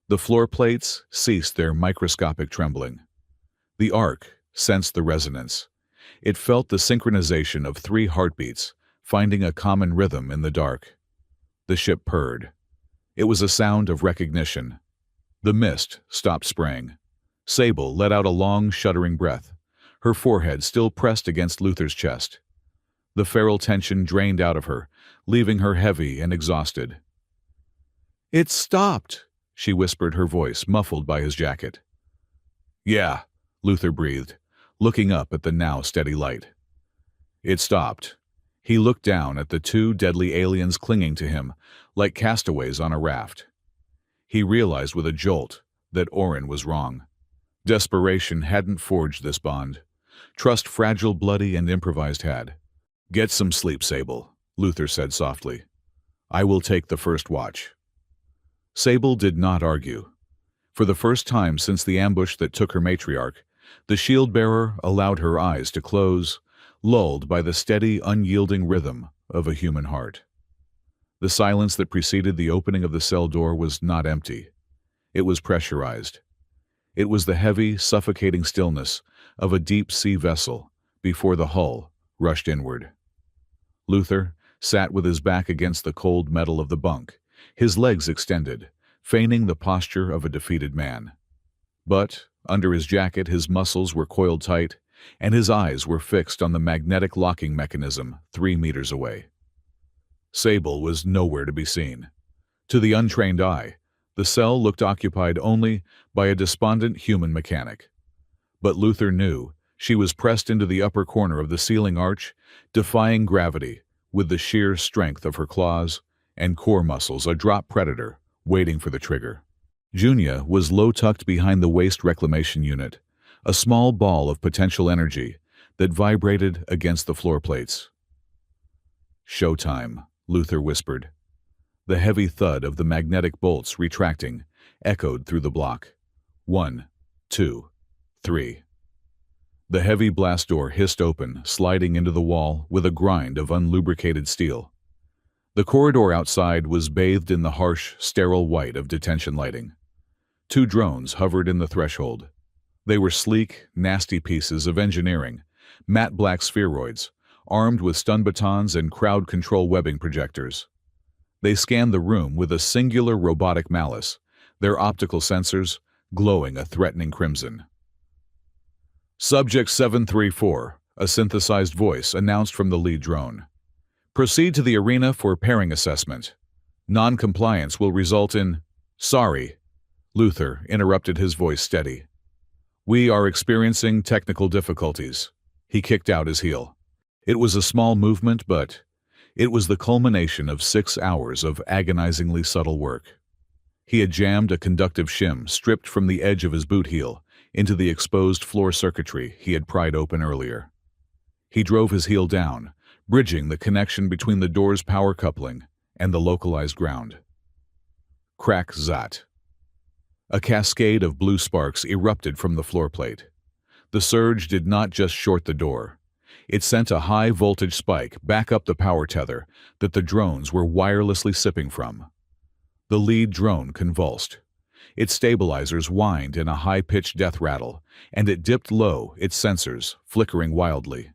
The floor plates ceased their microscopic trembling. The Ark sensed the resonance. It felt the synchronization of three heartbeats, finding a common rhythm in the dark. The ship purred. It was a sound of recognition. The mist stopped spraying. Sable let out a long, shuddering breath, her forehead still pressed against Luther's chest. The feral tension drained out of her, leaving her heavy and exhausted. "It stopped," she whispered, her voice muffled by his jacket. "Yeah," Luther breathed, looking up at the now steady light. It stopped. He looked down at the two deadly aliens clinging to him, like castaways on a raft. He realized with a jolt that Orin was wrong. Desperation hadn't forged this bond. Trust, fragile, bloody, and improvised, had. "Get some sleep, Sable," Luther said softly. "I will take the first watch." Sable did not argue. For the first time since the ambush that took her matriarch, the shield-bearer allowed her eyes to close, lulled by the steady, unyielding rhythm of a human heart. The silence that preceded the opening of the cell door was not empty. It was pressurized. It was the heavy, suffocating stillness of a deep-sea vessel before the hull rushed inward. Luther sat with his back against the cold metal of the bunk, his legs extended, feigning the posture of a defeated man. But, under his jacket, his muscles were coiled tight, and his eyes were fixed on the magnetic locking mechanism 3 meters away. Sable was nowhere to be seen. To the untrained eye, the cell looked occupied only by a despondent human mechanic. But Luther knew she was pressed into the upper corner of the ceiling arch, defying gravity with the sheer strength of her claws and core muscles, a drop predator waiting for the trigger. Junia was low-tucked behind the waste reclamation unit, a small ball of potential energy that vibrated against the floor plates. "Showtime," Luther whispered. The heavy thud of the magnetic bolts retracting echoed through the block. 1, 2, 3. The heavy blast door hissed open, sliding into the wall with a grind of unlubricated steel. The corridor outside was bathed in the harsh, sterile white of detention lighting. 2 drones hovered in the threshold. They were sleek, nasty pieces of engineering, matte black spheroids, armed with stun batons and crowd control webbing projectors. They scanned the room with a singular robotic malice, their optical sensors glowing a threatening crimson. "Subject 734, a synthesized voice announced from the lead drone. "Proceed to the arena for pairing assessment. Non-compliance will result in—" "Sorry," Luther interrupted, his voice steady. "We are experiencing technical difficulties." He kicked out his heel. It was a small movement, but it was the culmination of 6 hours of agonizingly subtle work. He had jammed a conductive shim stripped from the edge of his boot heel into the exposed floor circuitry he had pried open earlier. He drove his heel down, bridging the connection between the door's power coupling and the localized ground. Crack, zat. A cascade of blue sparks erupted from the floor plate. The surge did not just short the door. It sent a high-voltage spike back up the power tether that the drones were wirelessly sipping from. The lead drone convulsed. Its stabilizers whined in a high-pitched death rattle, and it dipped low, its sensors flickering wildly.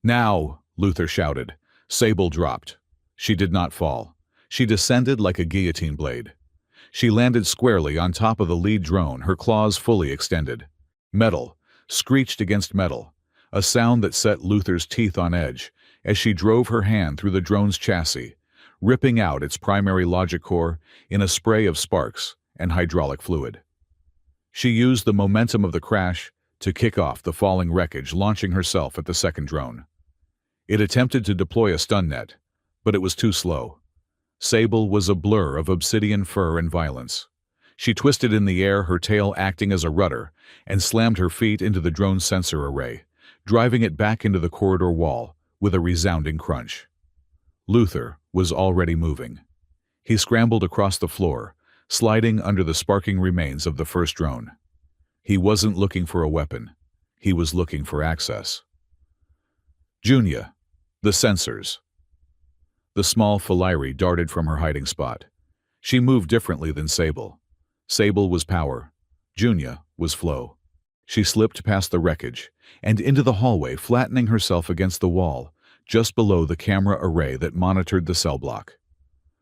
"Now!" Luther shouted. Sable dropped. She did not fall. She descended like a guillotine blade. She landed squarely on top of the lead drone, her claws fully extended. Metal screeched against metal, a sound that set Luther's teeth on edge as she drove her hand through the drone's chassis, ripping out its primary logic core in a spray of sparks and hydraulic fluid. She used the momentum of the crash to kick off the falling wreckage, launching herself at the second drone. It attempted to deploy a stun net, but it was too slow. Sable was a blur of obsidian fur and violence. She twisted in the air, her tail acting as a rudder, and slammed her feet into the drone's sensor array, driving it back into the corridor wall with a resounding crunch. Luther was already moving. He scrambled across the floor, sliding under the sparking remains of the first drone. He wasn't looking for a weapon. He was looking for access. Junia, the sensors. The small Faliri darted from her hiding spot. She moved differently than Sable. Sable was power. Junia was flow. She slipped past the wreckage and into the hallway, flattening herself against the wall, just below the camera array that monitored the cell block.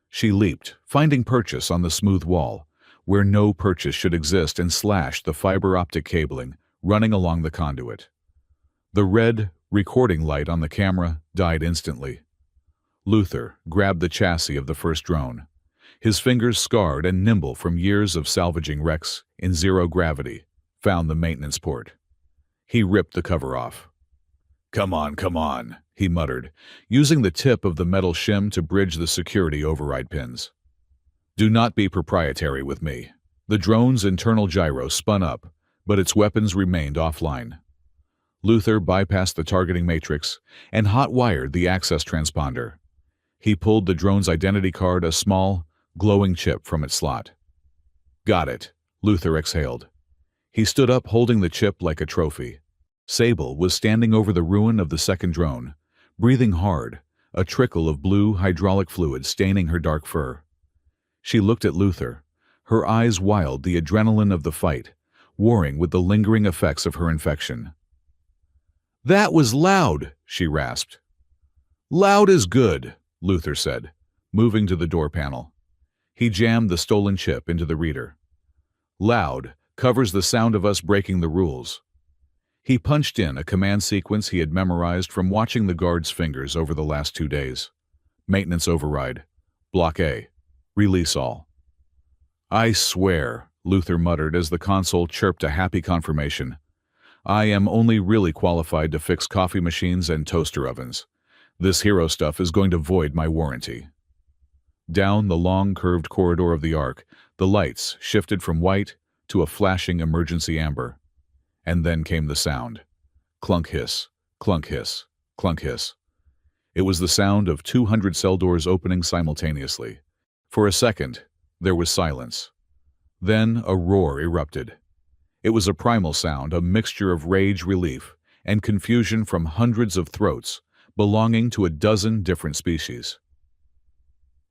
She leaped, finding purchase on the smooth wall, where no purchase should exist, and slashed the fiber optic cabling running along the conduit. The red recording light on the camera died instantly. Luther grabbed the chassis of the first drone, his fingers scarred and nimble from years of salvaging wrecks in zero gravity, found the maintenance port. He ripped the cover off. Come on, he muttered, using the tip of the metal shim to bridge the security override pins. Do not be proprietary with me. The drone's internal gyro spun up, but its weapons remained offline. Luther bypassed the targeting matrix and hot-wired the access transponder. He pulled the drone's identity card, a small, glowing chip, from its slot. Got it, Luther exhaled. He stood up, holding the chip like a trophy. Sable was standing over the ruin of the second drone, breathing hard, a trickle of blue hydraulic fluid staining her dark fur. She looked at Luther, her eyes wild, the adrenaline of the fight, warring with the lingering effects of her infection. That was loud, she rasped. Loud is good, Luther said, moving to the door panel. He jammed the stolen chip into the reader. Loud covers the sound of us breaking the rules. He punched in a command sequence he had memorized from watching the guard's fingers over the last 2 days. Maintenance override. Block A. Release all. I swear, Luther muttered as the console chirped a happy confirmation. I am only really qualified to fix coffee machines and toaster ovens. This hero stuff is going to void my warranty. Down the long, curved corridor of the Ark, the lights shifted from white to a flashing emergency amber. And then came the sound. Clunk hiss, clunk hiss, clunk hiss. It was the sound of 200 cell doors opening simultaneously. For a second, there was silence. Then a roar erupted. It was a primal sound, a mixture of rage, relief, and confusion from hundreds of throats belonging to a dozen different species.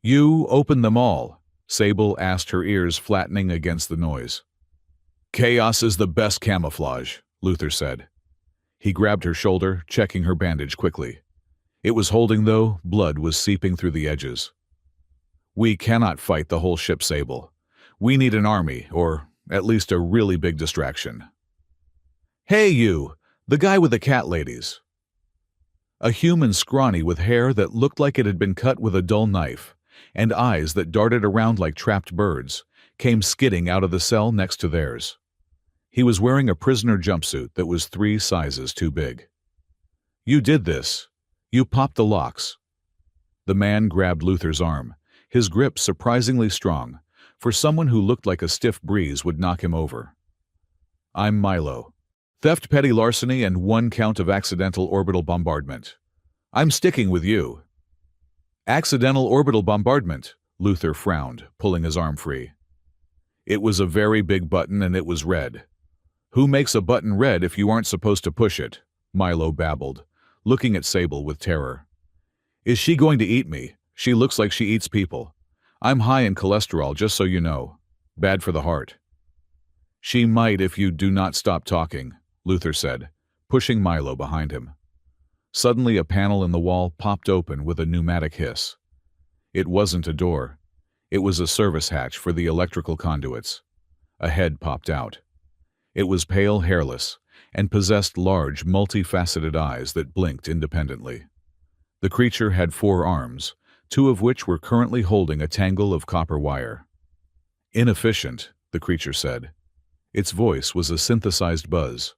You opened them all, Sable asked, her ears flattening against the noise. Chaos is the best camouflage, Luther said. He grabbed her shoulder, checking her bandage quickly. It was holding, though blood was seeping through the edges. We cannot fight the whole ship, Sable. We need an army, or at least a really big distraction. Hey you, the guy with the cat ladies. A human scrawny with hair that looked like it had been cut with a dull knife, and eyes that darted around like trapped birds, came skidding out of the cell next to theirs. He was wearing a prisoner jumpsuit that was 3 sizes too big. You did this. You popped the locks. The man grabbed Luther's arm, his grip surprisingly strong, for someone who looked like a stiff breeze would knock him over. I'm Milo. Theft, petty larceny, and 1 count of accidental orbital bombardment. I'm sticking with you. Accidental orbital bombardment, Luther frowned, pulling his arm free. It was a very big button and it was red. Who makes a button red if you aren't supposed to push it? Milo babbled, looking at Sable with terror. Is she going to eat me? She looks like she eats people. I'm high in cholesterol, just so you know. Bad for the heart. She might if you do not stop talking, Luther said, pushing Milo behind him. Suddenly a panel in the wall popped open with a pneumatic hiss. It wasn't a door. It was a service hatch for the electrical conduits. A head popped out. It was pale, hairless, and possessed large, multifaceted eyes that blinked independently. The creature had 4 arms, 2 of which were currently holding a tangle of copper wire. Inefficient, the creature said. Its voice was a synthesized buzz.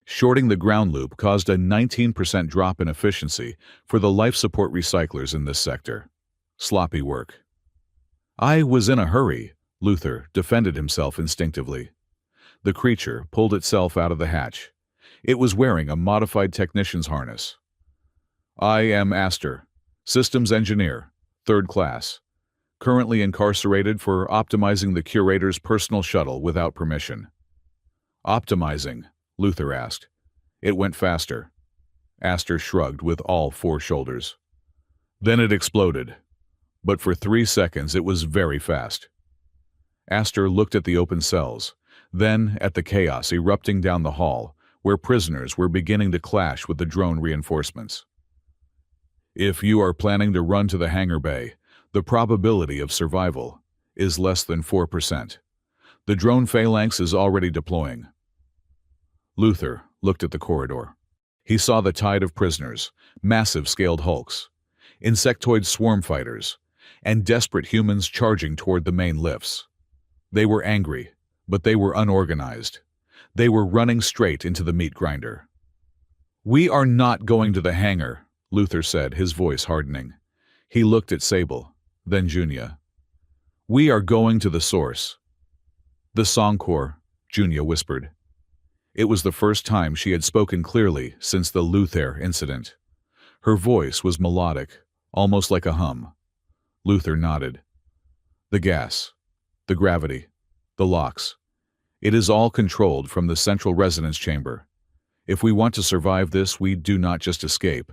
Shorting the ground loop caused a 19% drop in efficiency for the life support recyclers in this sector. Sloppy work. I was in a hurry, Luther defended himself instinctively. The creature pulled itself out of the hatch. It was wearing a modified technician's harness. I am Astor, systems engineer, 3rd class, currently incarcerated for optimizing the curator's personal shuttle without permission. Optimizing? Luther asked. It went faster. Astor shrugged with all 4 shoulders. Then it exploded. But for 3 seconds it was very fast. Astor looked at the open cells, then at the chaos erupting down the hall, where prisoners were beginning to clash with the drone reinforcements. If you are planning to run to the hangar bay, the probability of survival is less than 4%. The drone phalanx is already deploying. Luther looked at the corridor. He saw the tide of prisoners, massive scaled hulks, insectoid swarm fighters, and desperate humans charging toward the main lifts. They were angry, but they were unorganized. They were running straight into the meat grinder. We are not going to the hangar, Luther said, his voice hardening. He looked at Sable, then Junia. We are going to the source. The Songkor, Junia whispered. It was the first time she had spoken clearly since the Luther incident. Her voice was melodic, almost like a hum. Luther nodded. The gas, the gravity, the locks. It is all controlled from the central resonance chamber. If we want to survive this, we do not just escape.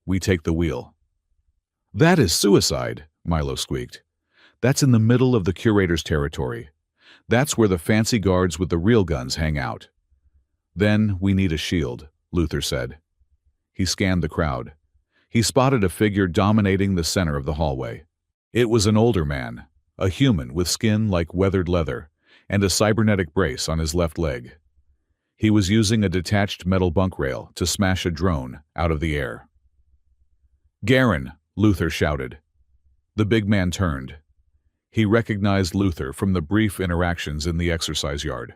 We take the wheel. That is suicide, Milo squeaked. That's in the middle of the curator's territory. That's where the fancy guards with the real guns hang out. Then we need a shield, Luther said. He scanned the crowd. He spotted a figure dominating the center of the hallway. It was an older man, a human with skin like weathered leather, and a cybernetic brace on his left leg. He was using a detached metal bunk rail to smash a drone out of the air. Garen, Luther shouted. The big man turned. He recognized Luther from the brief interactions in the exercise yard.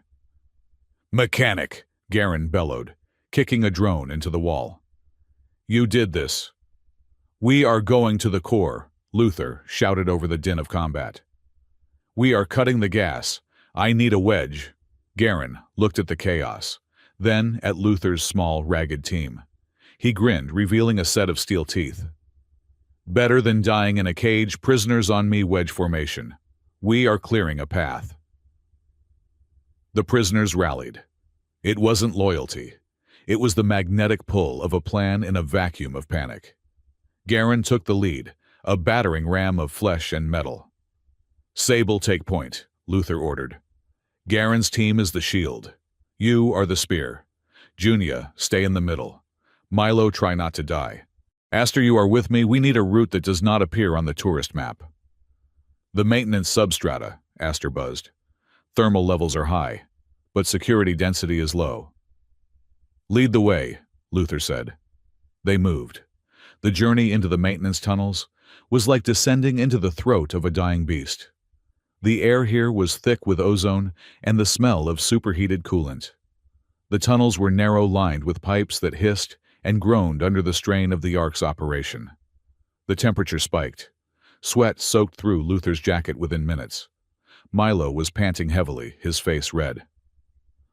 Mechanic, Garen bellowed, kicking a drone into the wall. You did this. We are going to the core, Luther shouted over the din of combat. We are cutting the gas. I need a wedge. Garen looked at the chaos, then at Luther's small, ragged team. He grinned, revealing a set of steel teeth. Better than dying in a cage, prisoners on me, wedge formation. We are clearing a path. The prisoners rallied. It wasn't loyalty. It was the magnetic pull of a plan in a vacuum of panic. Garen took the lead, a battering ram of flesh and metal. Sable, take point, Luther ordered. Garen's team is the shield. You are the spear. Junia, stay in the middle. Milo, try not to die. Astor, you are with me. We need a route that does not appear on the tourist map. The maintenance substrata, Astor buzzed. Thermal levels are high, but security density is low. Lead the way, Luther said. They moved. The journey into the maintenance tunnels was like descending into the throat of a dying beast. The air here was thick with ozone and the smell of superheated coolant. The tunnels were narrow, lined with pipes that hissed and groaned under the strain of the Ark's operation. The temperature spiked. Sweat soaked through Luther's jacket within minutes. Milo was panting heavily, his face red.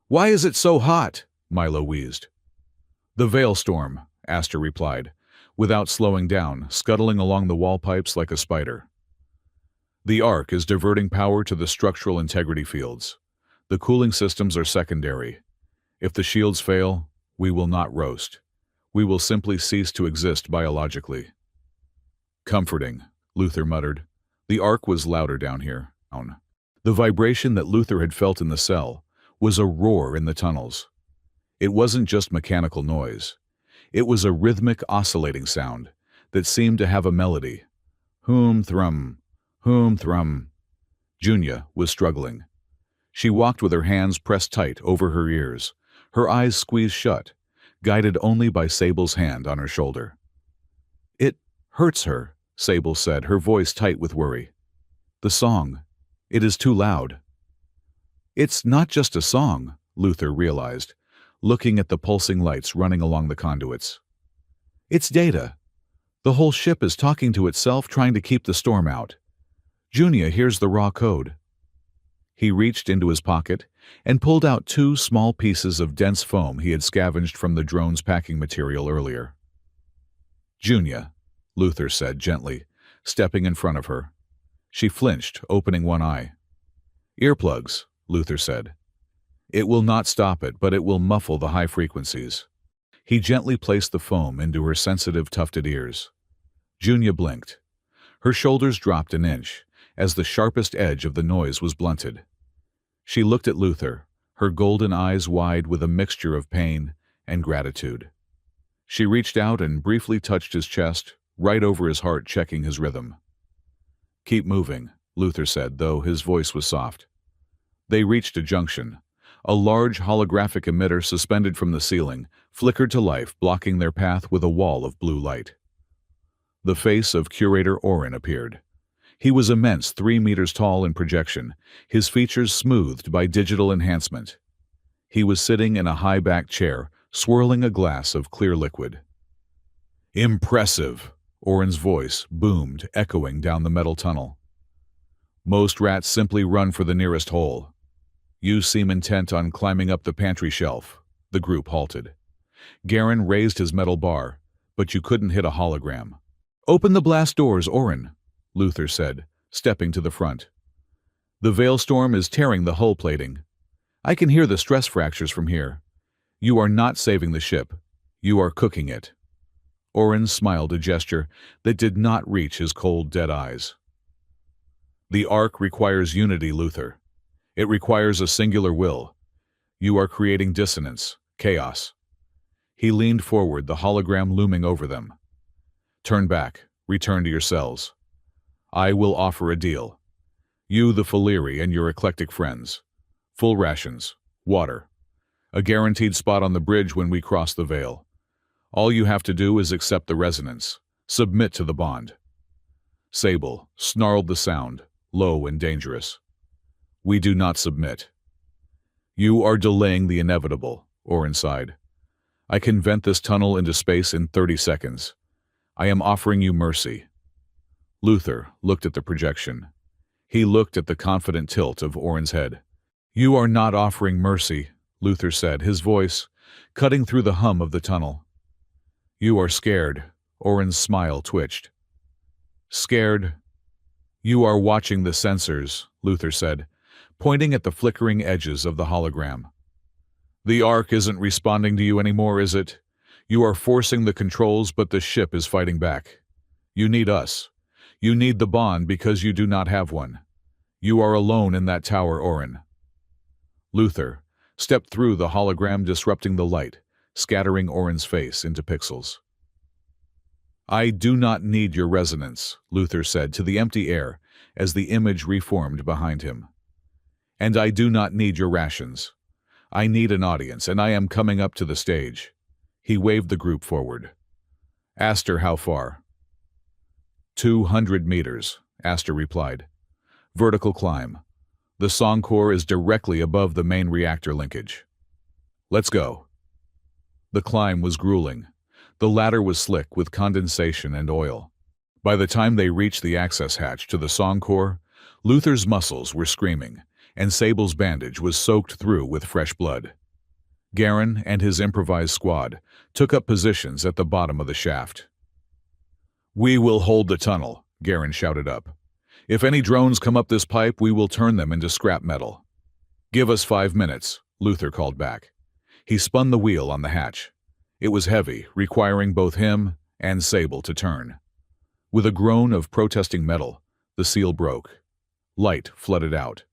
Why is it so hot? Milo wheezed. The Veil Storm, Astor replied, without slowing down, scuttling along the wall pipes like a spider. The Ark is diverting power to the structural integrity fields. The cooling systems are secondary. If the shields fail, we will not roast. We will simply cease to exist biologically. Comforting, Luther muttered. The Ark was louder down here. The vibration that Luther had felt in the cell was a roar in the tunnels. It wasn't just mechanical noise. It was a rhythmic, oscillating sound that seemed to have a melody. Hoom thrum, hoom thrum. Junia was struggling. She walked with her hands pressed tight over her ears, her eyes squeezed shut, guided only by Sable's hand on her shoulder. It hurts her, Sable said, her voice tight with worry. The song. It is too loud. It's not just a song, Luther realized. looking at the pulsing lights running along the conduits. "It's data. The whole ship is talking to itself, trying to keep the storm out. Junia hears the raw code." He reached into his pocket and pulled out 2 small pieces of dense foam he had scavenged from the drone's packing material earlier. "Junia," Luther said gently, stepping in front of her. She flinched, opening one eye. "Earplugs," Luther said. "It will not stop it, but it will muffle the high frequencies." He gently placed the foam into her sensitive, tufted ears. Junia blinked. Her shoulders dropped an inch as the sharpest edge of the noise was blunted. She looked at Luther, her golden eyes wide with a mixture of pain and gratitude. She reached out and briefly touched his chest, right over his heart, checking his rhythm. "Keep moving," Luther said, though his voice was soft. They reached a junction. A large holographic emitter suspended from the ceiling flickered to life, blocking their path with a wall of blue light. The face of Curator Orin appeared. He was immense, 3 meters tall in projection, his features smoothed by digital enhancement. He was sitting in a high-backed chair, swirling a glass of clear liquid. "Impressive," Orin's voice boomed, echoing down the metal tunnel. "Most rats simply run for the nearest hole. You seem intent on climbing up the pantry shelf." The group halted. Garen raised his metal bar, "But you couldn't hit a hologram." "Open the blast doors, Orin," Luther said, stepping to the front. "The veil storm is tearing the hull plating. I can hear the stress fractures from here. You are not saving the ship. You are cooking it." Orin smiled, a gesture that did not reach his cold, dead eyes. "The Ark requires unity, Luther. It requires a singular will. You are creating dissonance, chaos." He leaned forward, the hologram looming over them. "Turn back. Return to your cells. I will offer a deal. You, the Faliri, and your eclectic friends. Full rations, water, a guaranteed spot on the bridge when we cross the veil. All you have to do is accept the resonance, submit to the bond." Sable snarled the sound, low and dangerous. "We do not submit." "You are delaying the inevitable," Orin sighed. "I can vent this tunnel into space in 30 seconds. I am offering you mercy." Luther looked at the projection. He looked at the confident tilt of Orin's head. "You are not offering mercy," Luther said, his voice cutting through the hum of the tunnel. "You are scared." Orin's smile twitched. "Scared?" "You are watching the sensors," Luther said, pointing at the flickering edges of the hologram. "The Ark isn't responding to you anymore, is it? You are forcing the controls, but the ship is fighting back. You need us. You need the bond because you do not have one. You are alone in that tower, Orin." Luther stepped through the hologram, disrupting the light, scattering Orin's face into pixels. "I do not need your resonance," Luther said to the empty air as the image reformed behind him. "And I do not need your rations. I need an audience, and I am coming up to the stage." He waved the group forward. "Aster, how far?" 200 meters, Aster replied. "Vertical climb. The song core is directly above the main reactor linkage." "Let's go." The climb was grueling. The ladder was slick with condensation and oil. By the time they reached the access hatch to the song core, Luther's muscles were screaming, and Sable's bandage was soaked through with fresh blood. Garen and his improvised squad took up positions at the bottom of the shaft. "We will hold the tunnel," Garen shouted up. "If any drones come up this pipe, we will turn them into scrap metal." "Give us 5 minutes," Luther called back. He spun the wheel on the hatch. It was heavy, requiring both him and Sable to turn. With a groan of protesting metal, the seal broke. Light flooded out.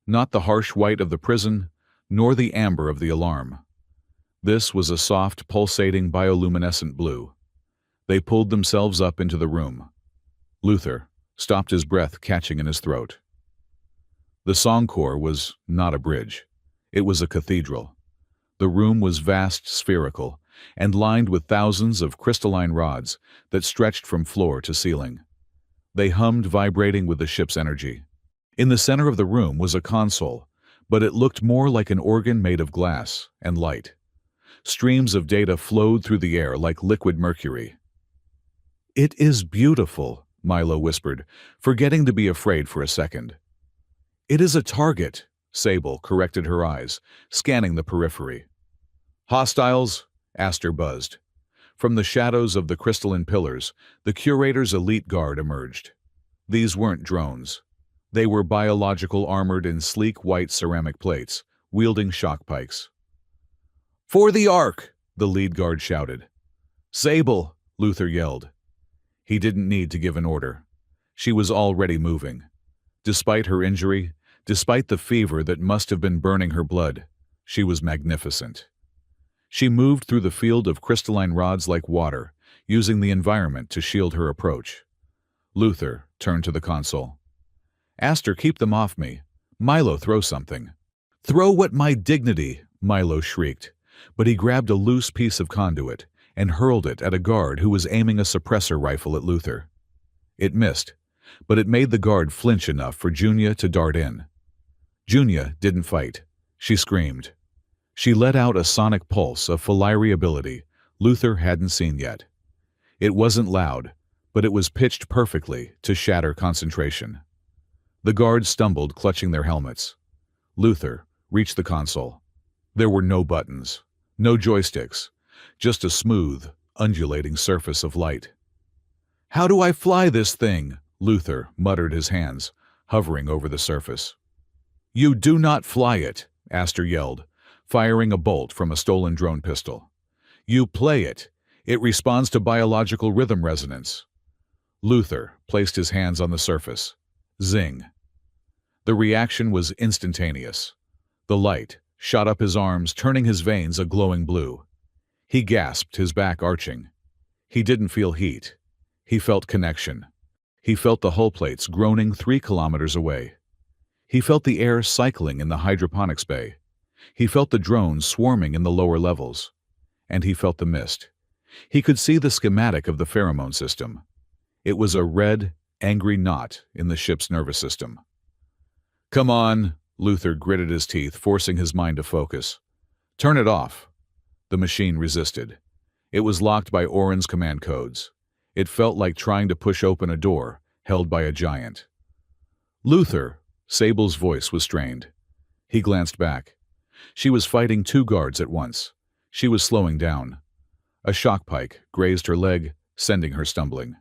Not the harsh white of the prison, nor the amber of the alarm. This was a soft, pulsating bioluminescent blue. They pulled themselves up into the room. Luther stopped, his breath catching in his throat. The song core was not a bridge. It was a cathedral. The room was vast, spherical, and lined with thousands of crystalline rods that stretched from floor to ceiling. They hummed, vibrating with the ship's energy. In the center of the room was a console, but it looked more like an organ made of glass and light. Streams of data flowed through the air like liquid mercury. "It is beautiful," Milo whispered, forgetting to be afraid for a second. "It is a target," Sable corrected her eyes, scanning the periphery. "Hostiles?" Aster buzzed. From the shadows of the crystalline pillars, the Curator's elite guard emerged. These weren't drones. They were biological armored in sleek white ceramic plates, wielding shock pikes. "For the Ark!" the lead guard shouted. "Sable!" Luther yelled. He didn't need to give an order. She was already moving. Despite her injury, despite the fever that must have been burning her blood, she was magnificent. She moved through the field of crystalline rods like water, using the environment to shield her approach. Luther turned to the console. "Aster, keep them off me. Milo, throw something." "Throw what? My dignity!" Milo shrieked, but he grabbed a loose piece of conduit and hurled it at a guard who was aiming a suppressor rifle at Luther. It missed, but it made the guard flinch enough for Junia to dart in. Junia didn't fight. She screamed. She let out a sonic pulse of Filari ability Luther hadn't seen yet. It wasn't loud, but it was pitched perfectly to shatter concentration. The guards stumbled, clutching their helmets. Luther reached the console. There were no buttons, no joysticks, just a smooth, undulating surface of light. "How do I fly this thing?" Luther muttered, his hands hovering over the surface. "You do not fly it," Aster yelled, firing a bolt from a stolen drone pistol. "You play it. It responds to biological rhythm resonance." Luther placed his hands on the surface. Zing. The reaction was instantaneous. The light shot up his arms, turning his veins a glowing blue. He gasped, his back arching. He didn't feel heat. He felt connection. He felt the hull plates groaning 3 kilometers away. He felt the air cycling in the hydroponics bay. He felt the drones swarming in the lower levels. And he felt the mist. He could see the schematic of the pheromone system. It was a red, angry knot in the ship's nervous system. "Come on," Luther gritted his teeth, forcing his mind to focus. "Turn it off." The machine resisted. It was locked by Orin's command codes. It felt like trying to push open a door held by a giant. "Luther!" Sable's voice was strained. He glanced back. She was fighting 2 guards at once. She was slowing down. A shock pike grazed her leg, sending her stumbling.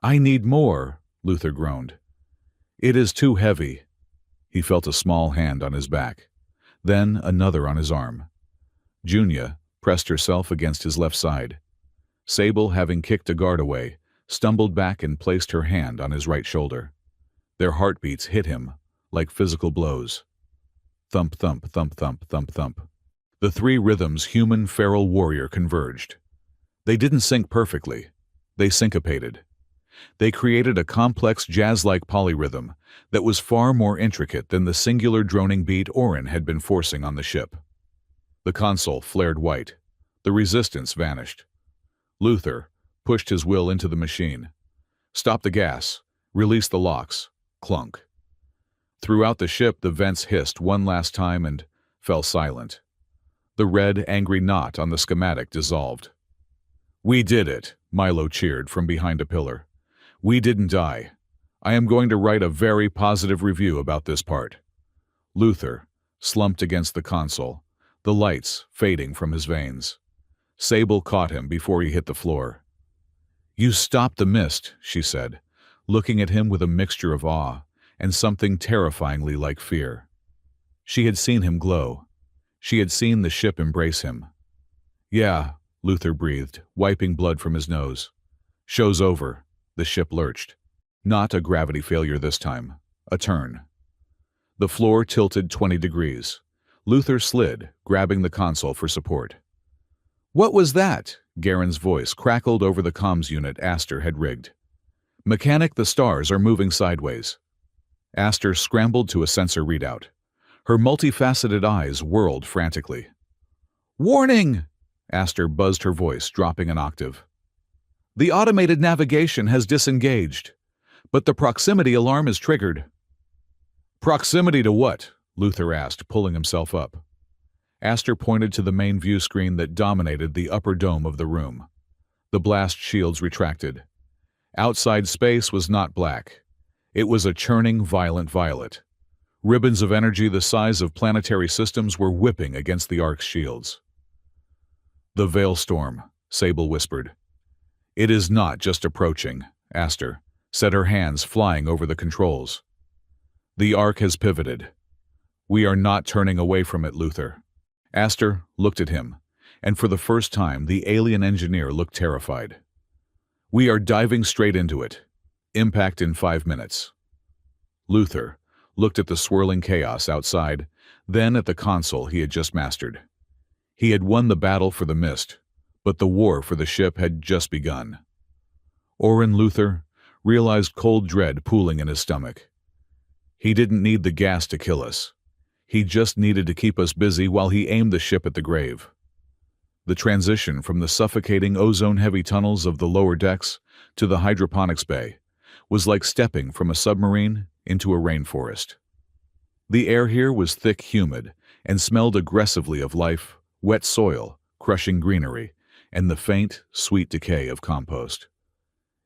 "I need more," Luther groaned. "It is too heavy." He felt a small hand on his back, then another on his arm. Junia pressed herself against his left side. Sable, having kicked a guard away, stumbled back and placed her hand on his right shoulder. Their heartbeats hit him like physical blows. Thump, thump, thump, thump, thump, thump. The 3 rhythms human feral warrior converged. They didn't sync perfectly. They syncopated. They created a complex jazz-like polyrhythm that was far more intricate than the singular droning beat Orin had been forcing on the ship. The console flared white. The resistance vanished. Luther pushed his will into the machine. Stop the gas. Release the locks. Clunk. Throughout the ship, the vents hissed one last time and fell silent. The red, angry knot on the schematic dissolved. "We did it," Milo cheered from behind a pillar. "We didn't die. I am going to write a very positive review about this part." Luther slumped against the console, the lights fading from his veins. Sable caught him before he hit the floor. "You stopped the mist," she said, looking at him with a mixture of awe and something terrifyingly like fear. She had seen him glow. She had seen the ship embrace him. "Yeah," Luther breathed, wiping blood from his nose. "Show's over." The ship lurched. Not a gravity failure this time. A turn. The floor tilted 20 degrees. Luther slid, grabbing the console for support. "What was that?" Garen's voice crackled over the comms unit Aster had rigged. "Mechanic, the stars are moving sideways." Aster scrambled to a sensor readout. Her multifaceted eyes whirled frantically. "Warning!" Aster buzzed, her voice dropping an octave. "The automated navigation has disengaged, but the proximity alarm is triggered." "Proximity to what?" Luther asked, pulling himself up. Aster pointed to the main view screen that dominated the upper dome of the room. The blast shields retracted. Outside space was not black. It was a churning, violent violet. Ribbons of energy the size of planetary systems were whipping against the Ark's shields. "The Veil Storm," Sable whispered. "It is not just approaching," Aster said, her hands flying over the controls. "The Ark has pivoted. We are not turning away from it, Luther." Aster looked at him, and for the first time the alien engineer looked terrified. "We are diving straight into it. Impact in 5 minutes." Luther looked at the swirling chaos outside, then at the console he had just mastered. He had won the battle for the mist, but the war for the ship had just begun. Orin Luther realized cold dread pooling in his stomach. He didn't need the gas to kill us. He just needed to keep us busy while he aimed the ship at the grave. The transition from the suffocating ozone-heavy tunnels of the lower decks to the hydroponics bay was like stepping from a submarine into a rainforest. The air here was thick, humid, and smelled aggressively of life, wet soil, crushing greenery, and the faint, sweet decay of compost.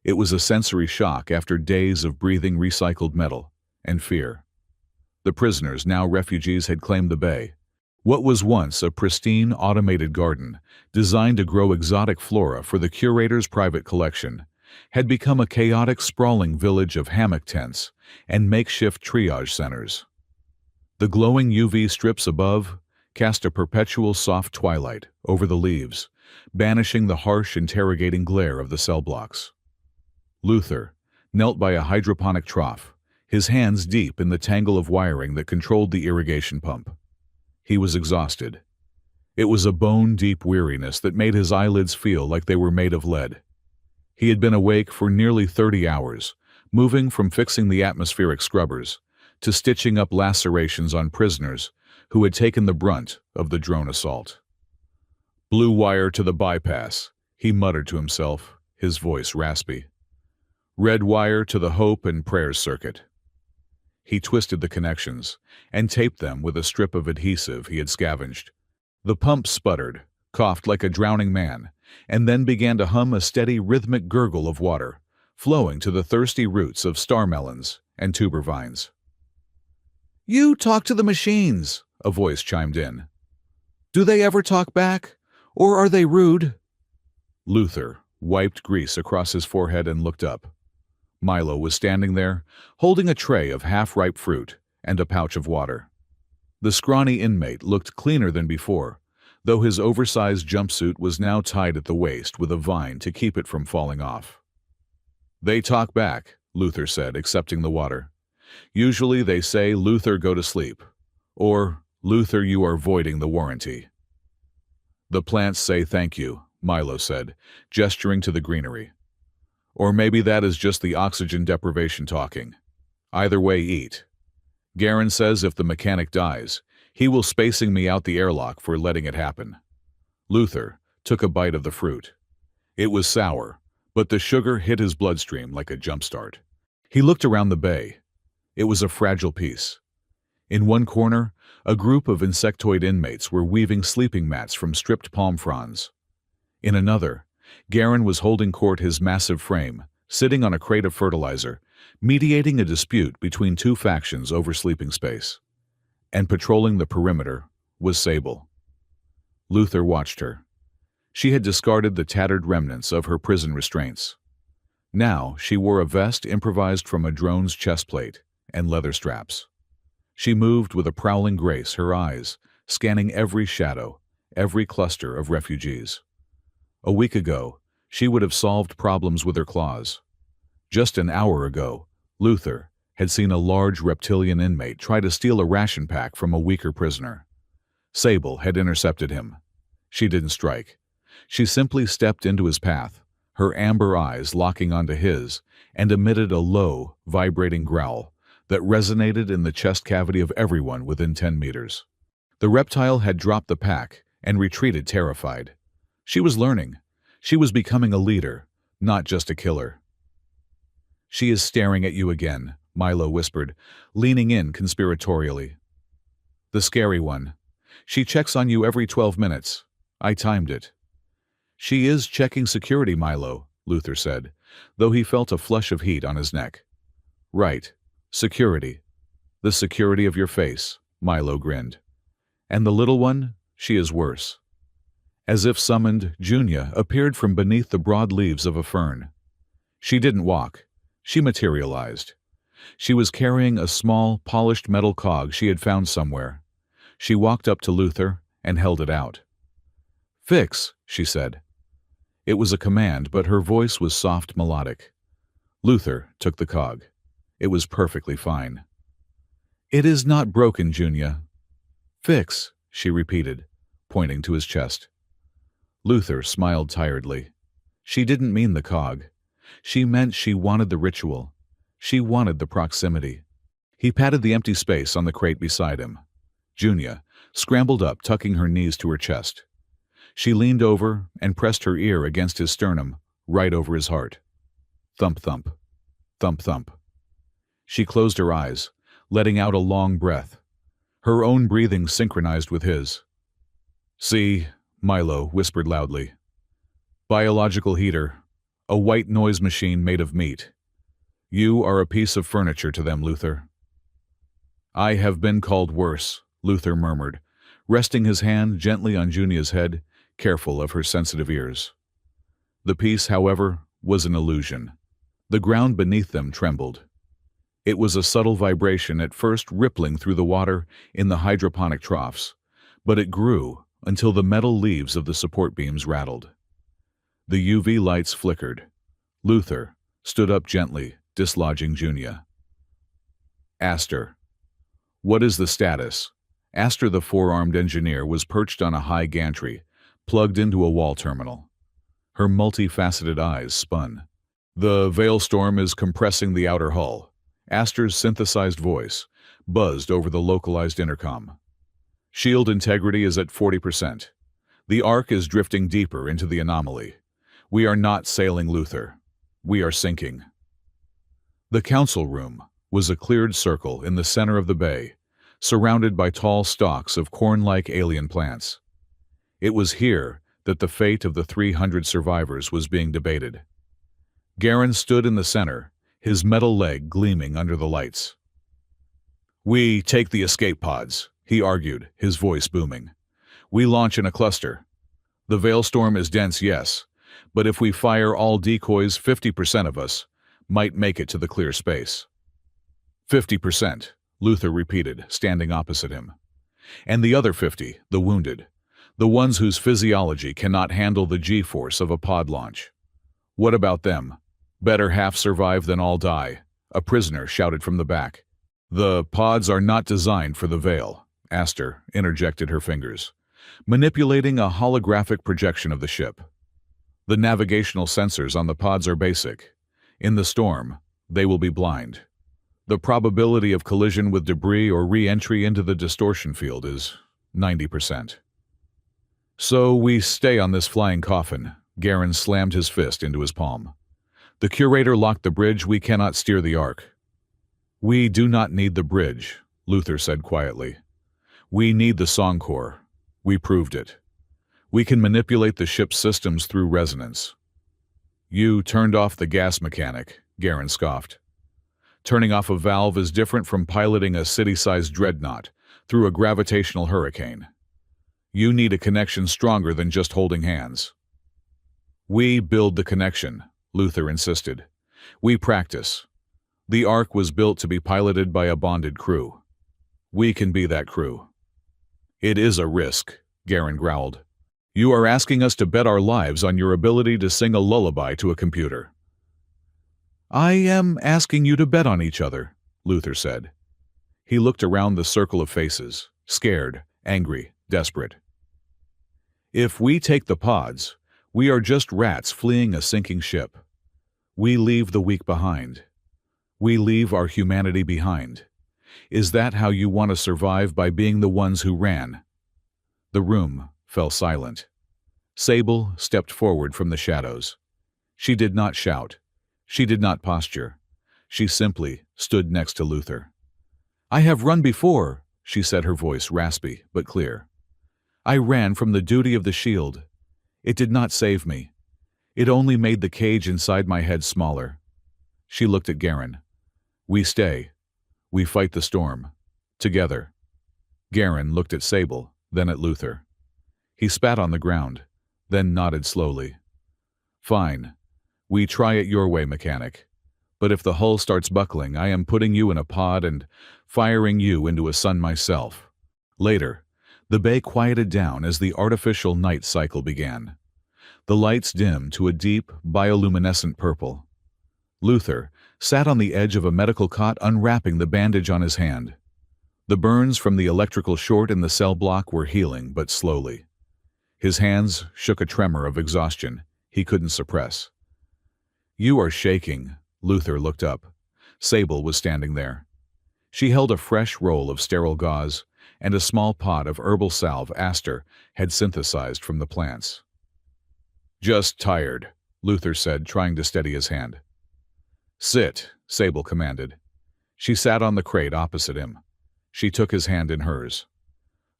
It was a sensory shock after days of breathing recycled metal and fear. The prisoners, now refugees, had claimed the bay. What was once a pristine, automated garden designed to grow exotic flora for the curator's private collection had become a chaotic, sprawling village of hammock tents and makeshift triage centers. The glowing UV strips above cast a perpetual soft twilight over the leaves, banishing the harsh, interrogating glare of the cell blocks. Luther knelt by a hydroponic trough, his hands deep in the tangle of wiring that controlled the irrigation pump. He was exhausted. It was a bone-deep weariness that made his eyelids feel like they were made of lead. He had been awake for nearly 30 hours, moving from fixing the atmospheric scrubbers to stitching up lacerations on prisoners who had taken the brunt of the drone assault. "Blue wire to the bypass," he muttered to himself, his voice raspy. "Red wire to the hope and prayers circuit." He twisted the connections and taped them with a strip of adhesive he had scavenged. The pump sputtered, coughed like a drowning man, and then began to hum a steady, rhythmic gurgle of water, flowing to the thirsty roots of star melons and tuber vines. "You talk to the machines," a voice chimed in. "Do they ever talk back, or are they rude?" Luther wiped grease across his forehead and looked up. Milo was standing there, holding a tray of half-ripe fruit and a pouch of water. The scrawny inmate looked cleaner than before, though his oversized jumpsuit was now tied at the waist with a vine to keep it from falling off. "They talk back," Luther said, accepting the water. "Usually they say, 'Luther, go to sleep,' or 'Luther, you are voiding the warranty.'" "The plants say thank you," Milo said, gesturing to the greenery. "Or maybe that is just the oxygen deprivation talking. Either way, eat. Garen says if the mechanic dies, he will spacing me out the airlock for letting it happen." Luther took a bite of the fruit. It was sour, but the sugar hit his bloodstream like a jumpstart. He looked around the bay. It was a fragile piece. In one corner, a group of insectoid inmates were weaving sleeping mats from stripped palm fronds. In another, Garen was holding court, his massive frame, sitting on a crate of fertilizer, mediating a dispute between two factions over sleeping space. And patrolling the perimeter was Sable. Luther watched her. She had discarded the tattered remnants of her prison restraints. Now she wore a vest improvised from a drone's chest plate and leather straps. She moved with a prowling grace, her eyes scanning every shadow, every cluster of refugees. A week ago, she would have solved problems with her claws. Just an hour ago, Luther had seen a large reptilian inmate try to steal a ration pack from a weaker prisoner. Sable had intercepted him. She didn't strike. She simply stepped into his path, her amber eyes locking onto his, and emitted a low, vibrating growl that resonated in the chest cavity of everyone within 10 meters. The reptile had dropped the pack and retreated terrified. She was learning. She was becoming a leader, not just a killer. "She is staring at you again," Milo whispered, leaning in conspiratorially. "The scary one. She checks on you every 12 minutes. I timed it. She is checking security, Milo, Luther said, though he felt a flush of heat on his neck. Right. Security. The security of your face, Milo grinned. And the little one? She is worse. As if summoned, Junia appeared from beneath the broad leaves of a fern. She didn't walk. She materialized. She was carrying a small, polished metal cog she had found somewhere. She walked up to Luther and held it out. Fix, she said. It was a command, but her voice was soft, melodic. Luther took the cog. It was perfectly fine. It is not broken, Junia. Fix, she repeated, pointing to his chest. Luther smiled tiredly. She didn't mean the cog. She meant she wanted the ritual. She wanted the proximity. He patted the empty space on the crate beside him. Junia scrambled up, tucking her knees to her chest. She leaned over and pressed her ear against his sternum, right over his heart. Thump, thump. Thump, thump. She closed her eyes, letting out a long breath. Her own breathing synchronized with his. See, Milo whispered loudly. Biological heater, a white noise machine made of meat. You are a piece of furniture to them, Luther. I have been called worse, Luther murmured, resting his hand gently on Junia's head, careful of her sensitive ears. The piece, however, was an illusion. The ground beneath them trembled. It was a subtle vibration, at first rippling through the water in the hydroponic troughs, but it grew until the metal leaves of the support beams rattled. The UV lights flickered. Luther stood up gently, dislodging Junia. Aster. What is the status? Aster, the four-armed engineer, was perched on a high gantry, plugged into a wall terminal. Her multifaceted eyes spun. The Veilstorm is compressing the outer hull. Aster's synthesized voice buzzed over the localized intercom. Shield integrity is at 40%. The Ark is drifting deeper into the anomaly. We are not sailing, Luther. We are sinking. The council room was a cleared circle in the center of the bay, surrounded by tall stalks of corn-like alien plants. It was here that the fate of the 300 survivors was being debated. Garen stood in the center, his metal leg gleaming under the lights. We take the escape pods, he argued, his voice booming. We launch in a cluster. The Veilstorm is dense, yes, but if we fire all decoys, 50% of us might make it to the clear space. 50%, Luther repeated, standing opposite him. And the other 50, the wounded, the ones whose physiology cannot handle the G-force of a pod launch. What about them? Better half survive than all die, a prisoner shouted from the back. The pods are not designed for the Veil, Aster interjected her fingers, manipulating a holographic projection of the ship. The navigational sensors on the pods are basic. In the storm, they will be blind. The probability of collision with debris or re-entry into the distortion field is 90%. So we stay on this flying coffin. Garen slammed his fist into his palm. The curator locked the bridge. We cannot steer the Ark. We do not need the bridge, Luther said quietly. We need the song core. We proved it. We can manipulate the ship's systems through resonance. You turned off the gas mechanic, Garen scoffed. Turning off a valve is different from piloting a city-sized dreadnought through a gravitational hurricane. You need a connection stronger than just holding hands. We build the connection, Luther insisted. We practice. The Ark was built to be piloted by a bonded crew. We can be that crew. It is a risk, Garen growled. You are asking us to bet our lives on your ability to sing a lullaby to a computer. I am asking you to bet on each other, Luther said. He looked around the circle of faces, scared, angry, desperate. If we take the pods, we are just rats fleeing a sinking ship. We leave the weak behind. We leave our humanity behind. Is that how you want to survive, by being the ones who ran? The room fell silent. Sable stepped forward from the shadows. She did not shout. She did not posture. She simply stood next to Luther. I have run before, she said, her voice raspy but clear. I ran from the duty of the shield. It did not save me. It only made the cage inside my head smaller. She looked at Garen. We stay. We fight the storm. Together. Garen looked at Sable, then at Luther. He spat on the ground, then nodded slowly. Fine. We try it your way, mechanic. But if the hull starts buckling, I am putting you in a pod and firing you into a sun myself. Later, the bay quieted down as the artificial night cycle began. The lights dimmed to a deep, bioluminescent purple. Luther sat on the edge of a medical cot unwrapping the bandage on his hand. The burns from the electrical short in the cell block were healing, but slowly. His hands shook a tremor of exhaustion he couldn't suppress. You are shaking. Luther looked up. Sable was standing there. She held a fresh roll of sterile gauze and a small pot of herbal salve Aster had synthesized from the plants. Just tired, Luther said, trying to steady his hand. Sit, Sable commanded. She sat on the crate opposite him. She took his hand in hers.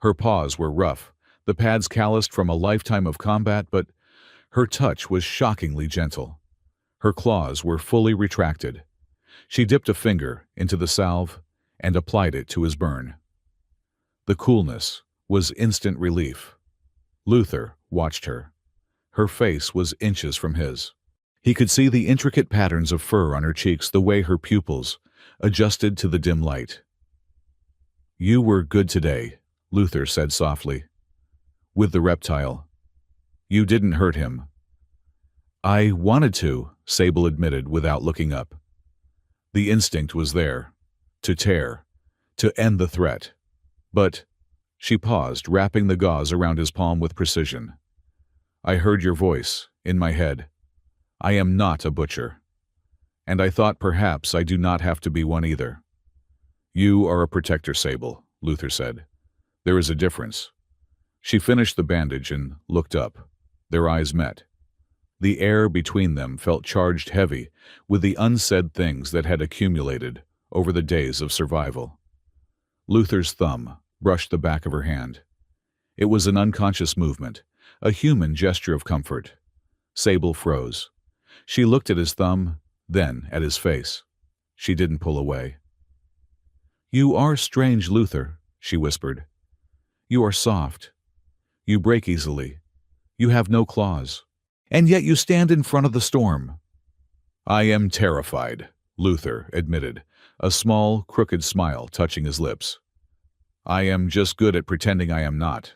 Her paws were rough, the pads calloused from a lifetime of combat, but her touch was shockingly gentle. Her claws were fully retracted. She dipped a finger into the salve and applied it to his burn. The coolness was instant relief. Luther watched her. Her face was inches from his. He could see the intricate patterns of fur on her cheeks, the way her pupils adjusted to the dim light. You were good today, Luther said softly. With the reptile. You didn't hurt him. I wanted to, Sable admitted without looking up. The instinct was there. To tear. To end the threat. But, she paused, wrapping the gauze around his palm with precision. I heard your voice, in my head. I am not a butcher. And I thought perhaps I do not have to be one either. You are a protector, Sable, Luther said. There is a difference. She finished the bandage and looked up. Their eyes met. The air between them felt charged heavy with the unsaid things that had accumulated over the days of survival. Luther's thumb brushed the back of her hand. It was an unconscious movement, a human gesture of comfort. Sable froze. She looked at his thumb, then at his face. She didn't pull away. You are strange, Luther, she whispered. You are soft. You break easily. You have no claws. And yet you stand in front of the storm. I am terrified, Luther admitted, a small, crooked smile touching his lips. I am just good at pretending I am not.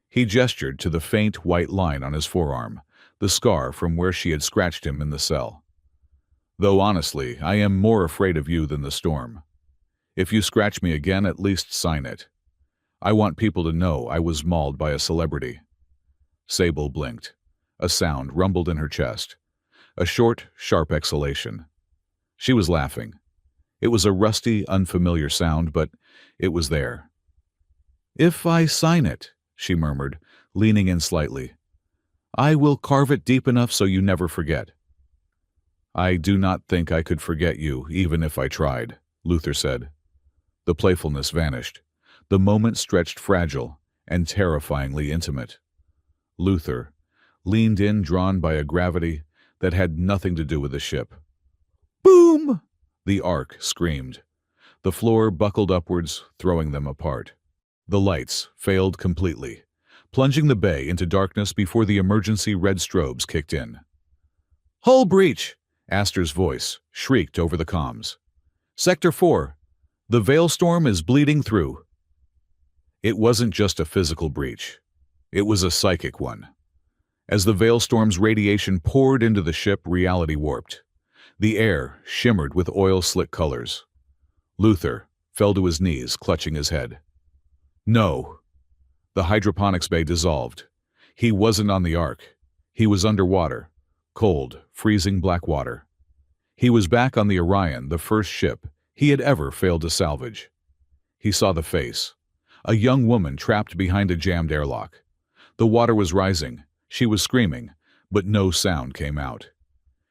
He gestured to the faint white line on his forearm, the scar from where she had scratched him in the cell. Though honestly, I am more afraid of you than the storm. If you scratch me again, at least sign it. I want people to know I was mauled by a celebrity. Sable blinked. A sound rumbled in her chest. A short, sharp exhalation. She was laughing. It was a rusty, unfamiliar sound, but it was there. If I sign it, she murmured, leaning in slightly, I will carve it deep enough so you never forget. I do not think I could forget you, even if I tried, Luther said. The playfulness vanished. The moment stretched fragile and terrifyingly intimate. Luther leaned in, drawn by a gravity that had nothing to do with the ship. Boom! The Ark screamed. The floor buckled upwards, throwing them apart. The lights failed completely, plunging the bay into darkness before the emergency red strobes kicked in. Hull breach! Aster's voice shrieked over the comms. Sector 4. The Veilstorm is bleeding through. It wasn't just a physical breach. It was a psychic one. As the Veilstorm's radiation poured into the ship, reality warped. The air shimmered with oil-slick colors. Luther fell to his knees, clutching his head. No. The hydroponics bay dissolved. He wasn't on the Ark. He was underwater. Cold, freezing black water. He was back on the Orion, the first ship he had ever failed to salvage. He saw the face. A young woman trapped behind a jammed airlock. The water was rising. She was screaming, but no sound came out.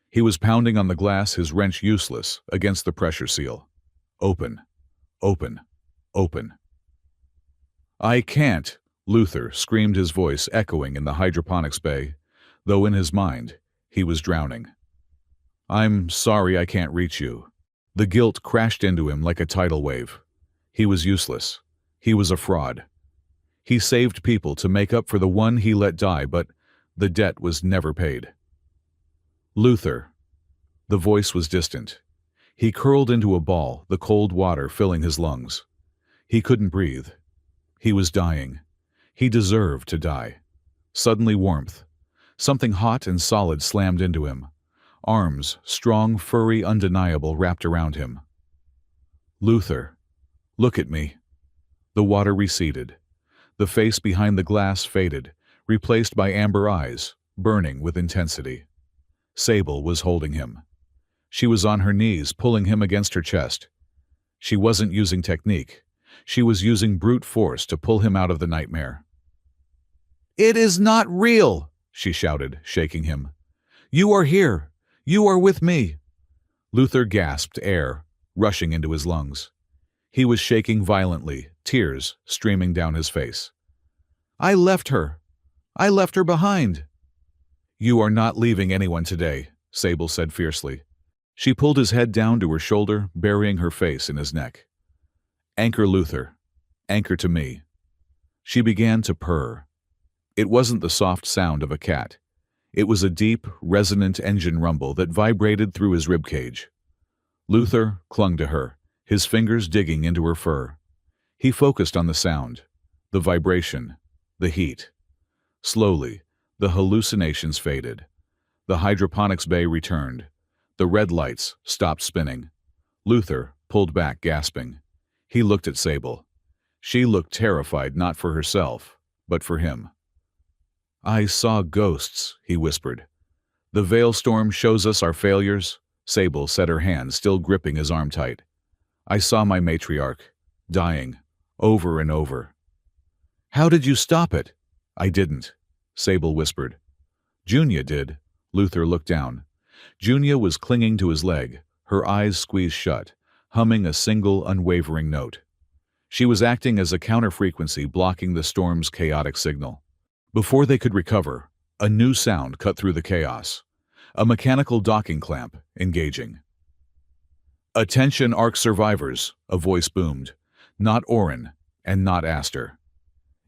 He was pounding on the glass, his wrench useless, against the pressure seal. Open. Open. Open. I can't, Luther screamed, his voice echoing in the hydroponics bay, though in his mind, he was drowning. "I'm sorry I can't reach you." The guilt crashed into him like a tidal wave. He was useless. He was a fraud. He saved people to make up for the one he let die, but the debt was never paid. "Luther." The voice was distant. He curled into a ball, the cold water filling his lungs. He couldn't breathe. He was dying. He deserved to die. Suddenly warmth. Something hot and solid slammed into him. Arms, strong, furry, undeniable, wrapped around him. "Luther, look at me." The water receded. The face behind the glass faded, replaced by amber eyes, burning with intensity. Sable was holding him. She was on her knees, pulling him against her chest. She wasn't using technique. She was using brute force to pull him out of the nightmare. "It is not real," she shouted, shaking him. "You are here. You are with me." Luther gasped, air rushing into his lungs. He was shaking violently, tears streaming down his face. "I left her. I left her behind." "You are not leaving anyone today," Sable said fiercely. She pulled his head down to her shoulder, burying her face in his neck. "Anchor, Luther. Anchor to me." She began to purr. It wasn't the soft sound of a cat. It was a deep, resonant engine rumble that vibrated through his ribcage. Luther clung to her, his fingers digging into her fur. He focused on the sound, the vibration, the heat. Slowly, the hallucinations faded. The hydroponics bay returned. The red lights stopped spinning. Luther pulled back, gasping. He looked at Sable. She looked terrified, not for herself, but for him. "I saw ghosts," he whispered. "The veil storm shows us our failures." Sable set her hand, still gripping his arm tight. "I saw my matriarch, dying, over and over." "How did you stop it?" "I didn't," Sable whispered. "Junia did." Luther looked down. Junia was clinging to his leg, her eyes squeezed shut, humming a single unwavering note. She was acting as a counter-frequency, blocking the storm's chaotic signal. Before they could recover, a new sound cut through the chaos. A mechanical docking clamp, engaging. "Attention Ark survivors," a voice boomed. Not Orin, and not Aster.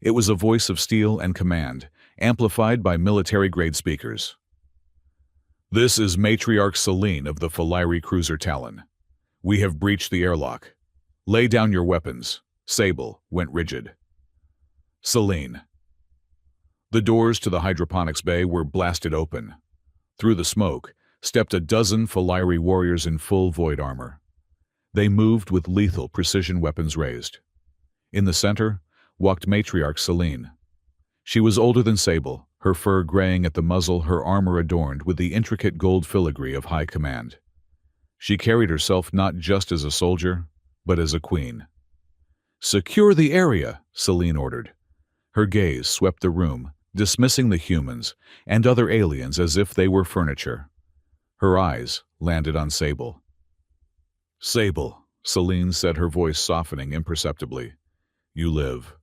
It was a voice of steel and command, amplified by military-grade speakers. "This is Matriarch Selene of the Philairi cruiser Talon. We have breached the airlock. Lay down your weapons." Sable went rigid. "Selene." The doors to the hydroponics bay were blasted open. Through the smoke stepped a dozen Philairi warriors in full void armor. They moved with lethal precision, weapons raised. In the center walked Matriarch Selene. She was older than Sable, her fur graying at the muzzle, her armor adorned with the intricate gold filigree of high command. She carried herself not just as a soldier, but as a queen. "Secure the area," Selene ordered. Her gaze swept the room, dismissing the humans and other aliens as if they were furniture. Her eyes landed on Sable. "Sable," Selene said, her voice softening imperceptibly. "You live."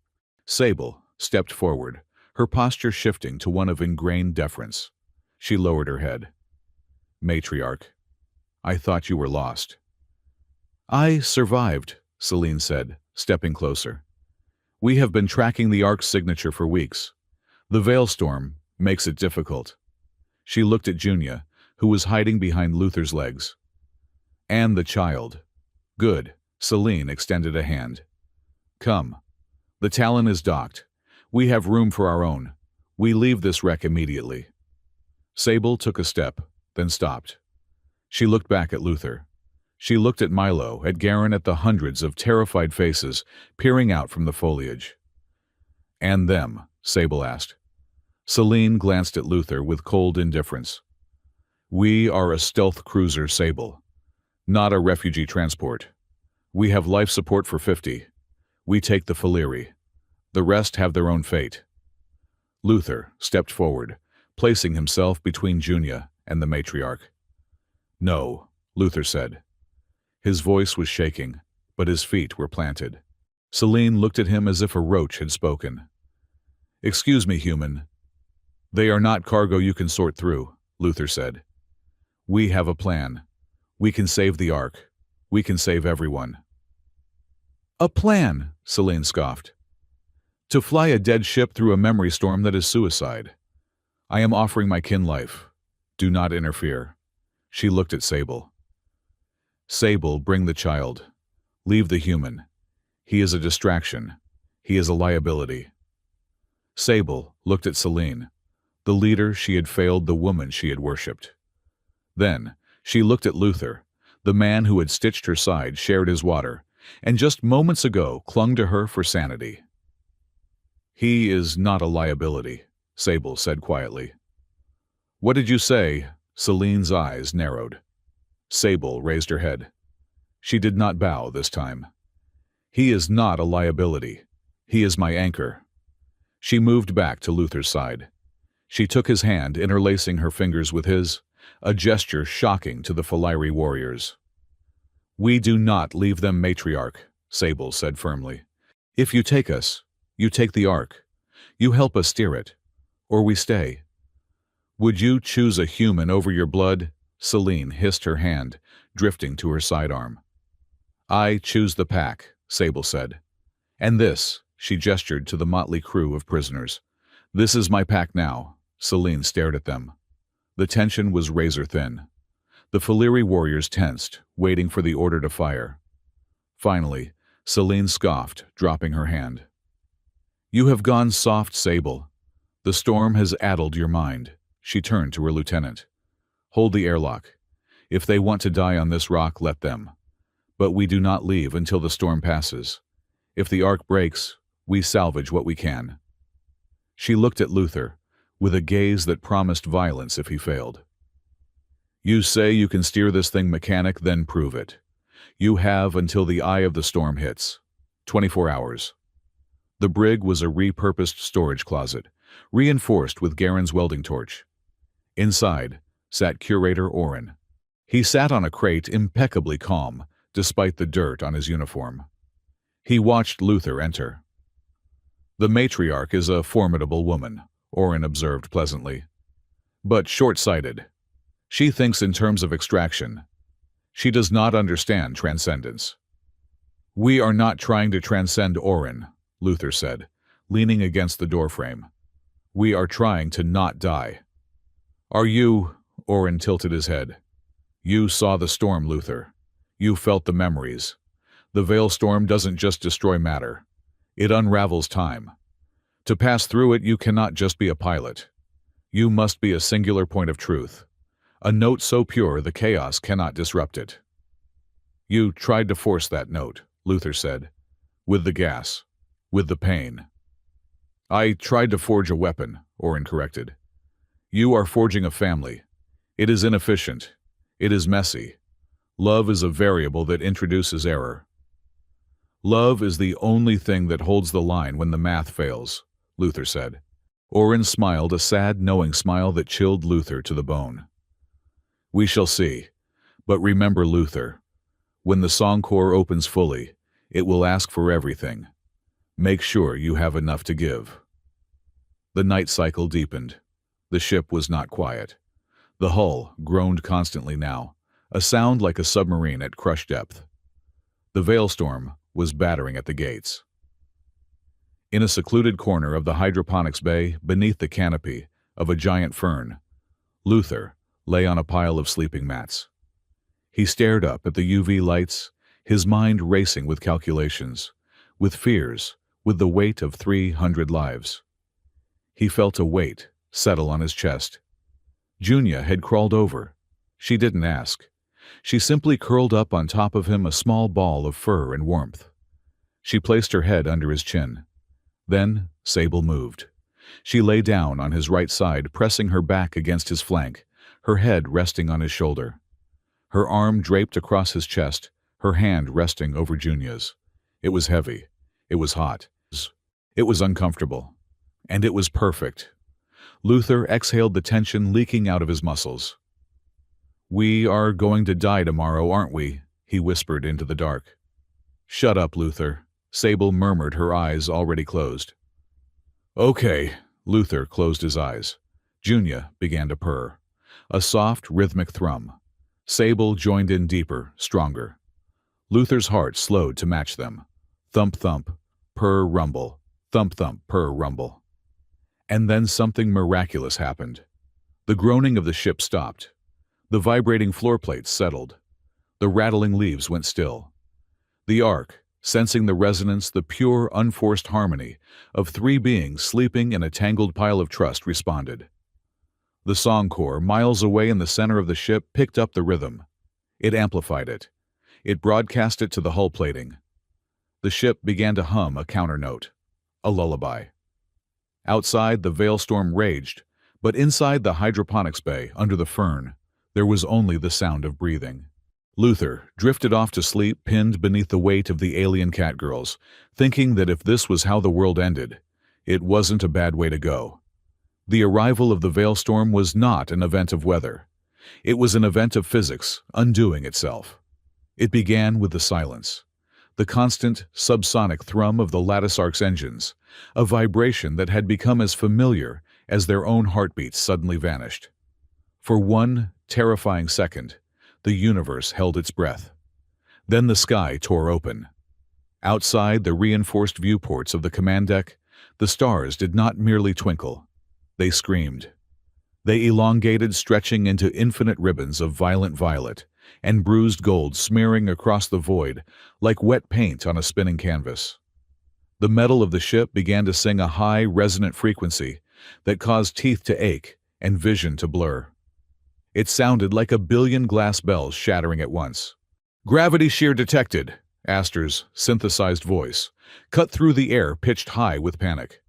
Sable stepped forward, her posture shifting to one of ingrained deference. She lowered her head. "Matriarch, I thought you were lost." "I survived," Selene said, stepping closer. "We have been tracking the Ark's signature for weeks. The veil storm makes it difficult." She looked at Junia, who was hiding behind Luther's legs. "And the child." "Good." Selene extended a hand. "Come. The Talon is docked. We have room for our own. We leave this wreck immediately." Sable took a step, then stopped. She looked back at Luther. She looked at Milo, at Garen, at the hundreds of terrified faces peering out from the foliage. "And them?" Sable asked. Selene glanced at Luther with cold indifference. "We are a stealth cruiser, Sable, not a refugee transport. We have life support for 50. We take the Philairi. The rest have their own fate." Luther stepped forward, placing himself between Junia and the matriarch. "No," Luther said. His voice was shaking, but his feet were planted. Selene looked at him as if a roach had spoken. "Excuse me, human. They are not cargo you can sort through," Luther said. "We have a plan. We can save the Ark. We can save everyone." "A plan," Selene scoffed. "To fly a dead ship through a memory storm that is suicide. I am offering my kin life. Do not interfere." She looked at Sable. "Sable, bring the child. Leave the human. He is a distraction. He is a liability." Sable looked at Selene, the leader she had failed, the woman she had worshipped. Then she looked at Luther, the man who had stitched her side, shared his water, and just moments ago clung to her for sanity. "He is not a liability," Sable said quietly. "What did you say?" Selene's eyes narrowed. Sable raised her head. She did not bow this time. "He is not a liability. He is my anchor." She moved back to Luther's side. She took his hand, interlacing her fingers with his, a gesture shocking to the Faliri warriors. "We do not leave them, matriarch," Sable said firmly. "If you take us, you take the Ark. You help us steer it, or we stay." "Would you choose a human over your blood?" Selene hissed, her hand drifting to her sidearm. "I choose the pack," Sable said. "And this," she gestured to the motley crew of prisoners. "This is my pack now." Selene stared at them. The tension was razor-thin. The Faliri warriors tensed, waiting for the order to fire. Finally, Selene scoffed, dropping her hand. "You have gone soft, Sable. The storm has addled your mind." She turned to her lieutenant. "Hold the airlock. If they want to die on this rock, let them. But we do not leave until the storm passes. If the Ark breaks, we salvage what we can." She looked at Luther, with a gaze that promised violence if he failed. "You say you can steer this thing, mechanic, then prove it. You have until the eye of the storm hits. 24 hours. The brig was a repurposed storage closet, reinforced with Garen's welding torch. Inside sat Curator Orin. He sat on a crate, impeccably calm, despite the dirt on his uniform. He watched Luther enter. "The matriarch is a formidable woman," Orin observed pleasantly. "But short-sighted. She thinks in terms of extraction. She does not understand transcendence." "We are not trying to transcend Orin," Luther said, leaning against the doorframe. "We are trying to not die." "Are you—" Orin tilted his head. "You saw the storm, Luther. You felt the memories. The Veil Storm doesn't just destroy matter. It unravels time. To pass through it, you cannot just be a pilot. You must be a singular point of truth. A note so pure the chaos cannot disrupt it." "You tried to force that note," Luther said. "With the gas. With the pain." "I tried to forge a weapon," Orin corrected. "You are forging a family. It is inefficient. It is messy. Love is a variable that introduces error." "Love is the only thing that holds the line when the math fails," Luther said. Orin smiled, a sad, knowing smile that chilled Luther to the bone. "We shall see. But remember, Luther, when the song core opens fully, it will ask for everything. Make sure you have enough to give." The night cycle deepened. The ship was not quiet. The hull groaned constantly now, a sound like a submarine at crush depth. The Veilstorm was battering at the gates. In a secluded corner of the hydroponics bay, beneath the canopy of a giant fern, Luther lay on a pile of sleeping mats. He stared up at the UV lights, his mind racing with calculations, with fears, with the weight of 300 lives. He felt a weight settle on his chest. Junia had crawled over. She didn't ask. She simply curled up on top of him, a small ball of fur and warmth. She placed her head under his chin. Then Sable moved. She lay down on his right side, pressing her back against his flank, her head resting on his shoulder. Her arm draped across his chest, her hand resting over Junia's. It was heavy. It was hot. It was uncomfortable. And it was perfect. Luther exhaled, the tension leaking out of his muscles. "We are going to die tomorrow, aren't we?" he whispered into the dark. "Shut up, Luther," Sable murmured, her eyes already closed. Okay, Luther closed his eyes. Junia began to purr. A soft, rhythmic thrum. Sable joined in deeper, stronger. Luther's heart slowed to match them. Thump, thump, purr, rumble. Thump, thump, purr, rumble. And then something miraculous happened. The groaning of the ship stopped. The vibrating floor plates settled. The rattling leaves went still. The Ark, sensing the resonance, the pure, unforced harmony of three beings sleeping in a tangled pile of trust, responded. The song corps, miles away in the center of the ship, picked up the rhythm. It amplified it. It broadcast it to the hull plating. The ship began to hum a counternote, a lullaby. Outside, the Veilstorm raged, but inside the hydroponics bay, under the fern, there was only the sound of breathing. Luther drifted off to sleep, pinned beneath the weight of the alien catgirls, thinking that if this was how the world ended, it wasn't a bad way to go. The arrival of the Veilstorm was not an event of weather. It was an event of physics, undoing itself. It began with the silence, the constant, subsonic thrum of the Lattice Ark's engines, a vibration that had become as familiar as their own heartbeats suddenly vanished. For one terrifying second, the universe held its breath. Then the sky tore open. Outside the reinforced viewports of the command deck, the stars did not merely twinkle. They screamed. They elongated, stretching into infinite ribbons of violent violet and bruised gold, smearing across the void like wet paint on a spinning canvas. The metal of the ship began to sing a high, resonant frequency that caused teeth to ache and vision to blur. It sounded like a billion glass bells shattering at once. "Gravity shear detected," Astor's synthesized voice cut through the air, pitched high with panic.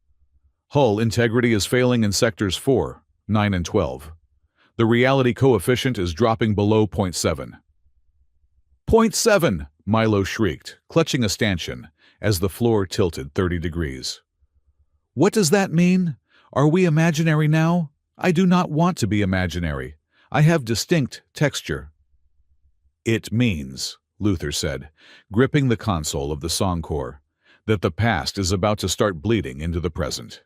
"Hull integrity is failing in sectors 4, 9, and 12. The reality coefficient is dropping below 0.7. 0.7! Milo shrieked, clutching a stanchion, as the floor tilted 30 degrees. "What does that mean? Are we imaginary now? I do not want to be imaginary. I have distinct texture." "It means," Luther said, gripping the console of the song corps, "that the past is about to start bleeding into the present."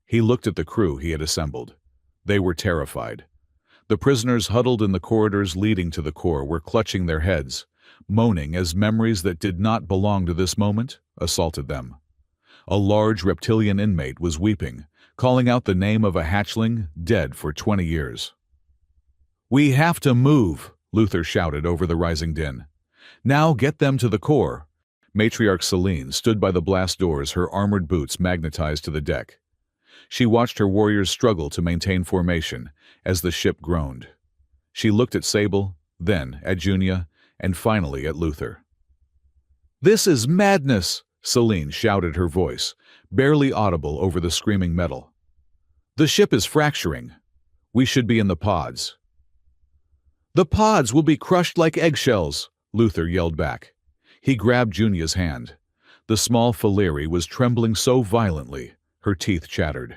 He looked at the crew he had assembled. They were terrified. The prisoners huddled in the corridors leading to the core were clutching their heads, moaning as memories that did not belong to this moment assaulted them. A large reptilian inmate was weeping, calling out the name of a hatchling dead for 20 years. "We have to move," Luther shouted over the rising din. "Now get them to the core." Matriarch Selene stood by the blast doors, her armored boots magnetized to the deck. She watched her warriors struggle to maintain formation as the ship groaned. She looked at Sable, then at Junia, and finally at Luther. "This is madness!" Selene shouted, her voice barely audible over the screaming metal. "The ship is fracturing. We should be in the pods." "The pods will be crushed like eggshells," Luther yelled back. He grabbed Junia's hand. The small Falleri was trembling so violently, her teeth chattered.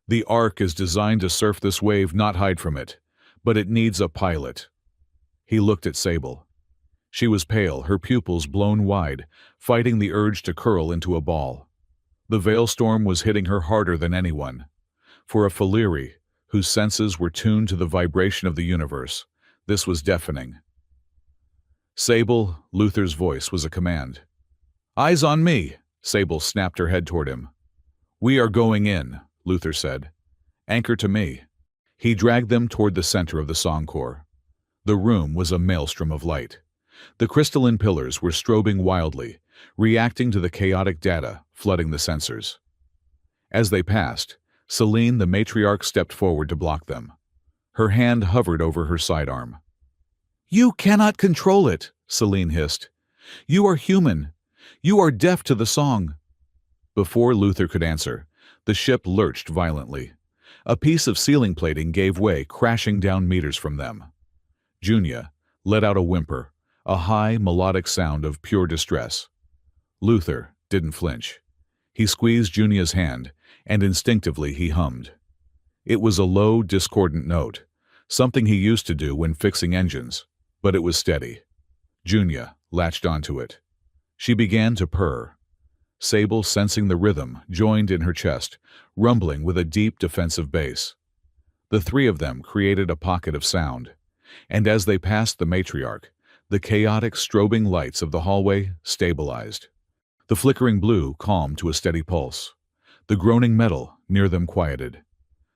"The Ark is designed to surf this wave, not hide from it, but it needs a pilot." He looked at Sable. She was pale, her pupils blown wide, fighting the urge to curl into a ball. The Veilstorm was hitting her harder than anyone. For a Falleri, whose senses were tuned to the vibration of the universe, this was deafening. "Sable," Luther's voice was a command. "Eyes on me," Sable snapped her head toward him. "We are going in," Luther said. "Anchor to me." He dragged them toward the center of the song corps. The room was a maelstrom of light. The crystalline pillars were strobing wildly, reacting to the chaotic data flooding the sensors. As they passed, Selene the matriarch stepped forward to block them. Her hand hovered over her sidearm. "You cannot control it," Selene hissed. "You are human. You are deaf to the song." Before Luther could answer, the ship lurched violently. A piece of ceiling plating gave way, crashing down meters from them. Junia let out a whimper, a high, melodic sound of pure distress. Luther didn't flinch. He squeezed Junia's hand, and instinctively he hummed. It was a low, discordant note, something he used to do when fixing engines, but it was steady. Junia latched onto it. She began to purr. Sable, sensing the rhythm, joined in her chest, rumbling with a deep defensive bass. The three of them created a pocket of sound, and as they passed the matriarch, the chaotic, strobing lights of the hallway stabilized. The flickering blue calmed to a steady pulse. The groaning metal near them quieted.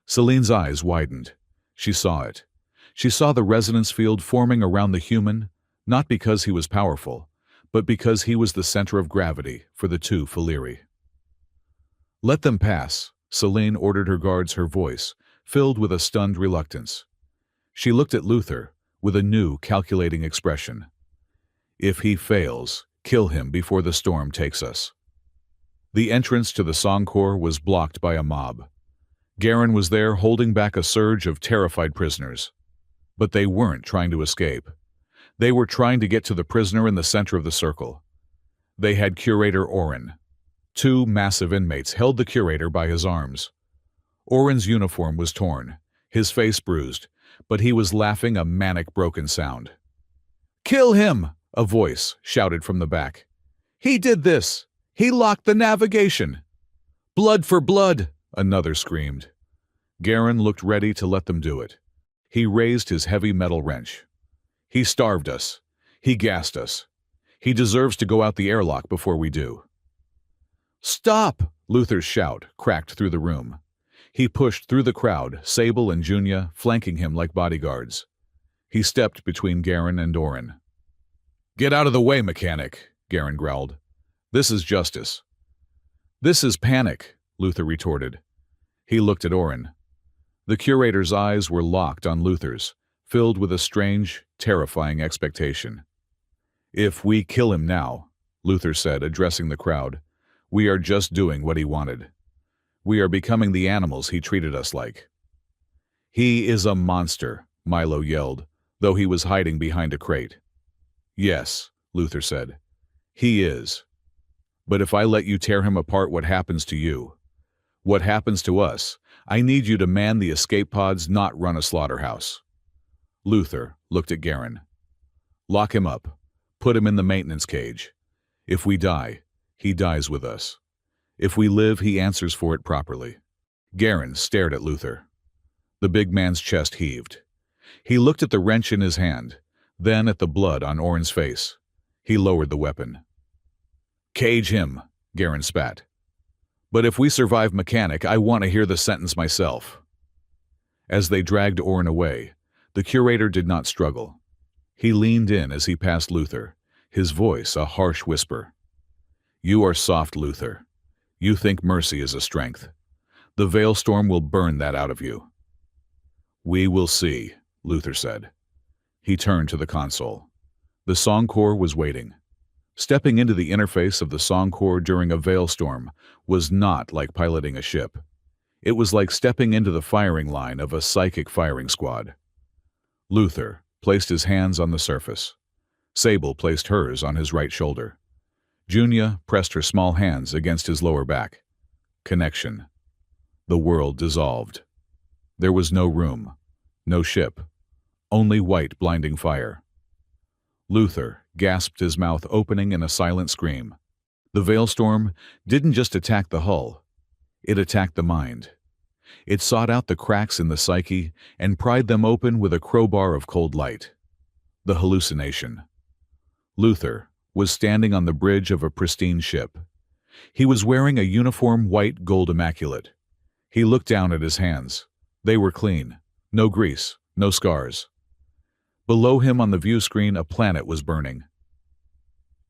Celine's eyes widened. She saw it. She saw the resonance field forming around the human, not because he was powerful, but because he was the center of gravity for the two Faliri. "Let them pass," Celine ordered her guards, her voice filled with a stunned reluctance. She looked at Luther with a new, calculating expression. "If he fails, kill him before the storm takes us." The entrance to the Songkor was blocked by a mob. Garen was there holding back a surge of terrified prisoners. But they weren't trying to escape. They were trying to get to the prisoner in the center of the circle. They had Curator Orin. Two massive inmates held the curator by his arms. Orin's uniform was torn, his face bruised, but he was laughing a manic broken sound. "Kill him!" a voice shouted from the back. "He did this! He locked the navigation!" "Blood for blood!" another screamed. Garen looked ready to let them do it. He raised his heavy metal wrench. "He starved us. He gassed us. He deserves to go out the airlock before we do." "Stop!" Luther's shout cracked through the room. He pushed through the crowd, Sable and Junia flanking him like bodyguards. He stepped between Garen and Orin. "Get out of the way, mechanic," Garen growled. "This is justice." "This is panic," Luther retorted. He looked at Orin. The curator's eyes were locked on Luther's, filled with a strange, terrifying expectation. "If we kill him now," Luther said, addressing the crowd, "we are just doing what he wanted. We are becoming the animals he treated us like." "He is a monster," Milo yelled, though he was hiding behind a crate. "Yes," Luther said, "he is. But if I let you tear him apart, what happens to you? What happens to us? I need you to man the escape pods, not run a slaughterhouse." Luther looked at Garen. "Lock him up. Put him in the maintenance cage. If we die, he dies with us. If we live, he answers for it properly." Garen stared at Luther. The big man's chest heaved. He looked at the wrench in his hand, then at the blood on Orin's face. He lowered the weapon. "Cage him," Garen spat. "But if we survive mechanic, I want to hear the sentence myself." As they dragged Orin away, the curator did not struggle. He leaned in as he passed Luther, his voice a harsh whisper. "You are soft, Luther. You think mercy is a strength. The Veilstorm will burn that out of you." "We will see," Luther said. He turned to the console. The Songkor was waiting. Stepping into the interface of the Songkor during a Veilstorm was not like piloting a ship. It was like stepping into the firing line of a psychic firing squad. Luther placed his hands on the surface. Sable placed hers on his right shoulder. Junia pressed her small hands against his lower back. Connection. The world dissolved. There was no room, no ship, only white blinding fire. Luther gasped, his mouth opening in a silent scream. The Veilstorm didn't just attack the hull, it attacked the mind. It sought out the cracks in the psyche and pried them open with a crowbar of cold light. The hallucination. Luther was standing on the bridge of a pristine ship. He was wearing a uniform white gold immaculate. He looked down at his hands. They were clean. No grease, no scars. Below him on the view screen, a planet was burning.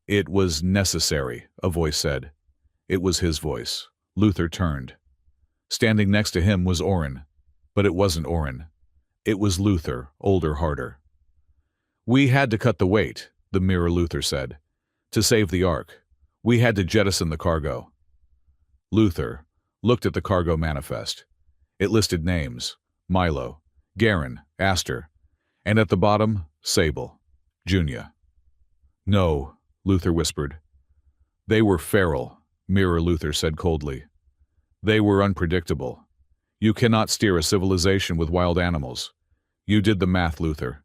"It was necessary," a voice said. It was his voice. Luther turned. Standing next to him was Orin. But it wasn't Orin. It was Luther, older, harder. "We had to cut the weight," the mirror Luther said. "To save the Ark. We had to jettison the cargo." Luther looked at the cargo manifest. It listed names: Milo, Garen, Aster, and at the bottom, Sable, Junia. "No," Luther whispered. "They were feral," Mirror Luther said coldly. "They were unpredictable. You cannot steer a civilization with wild animals. You did the math, Luther.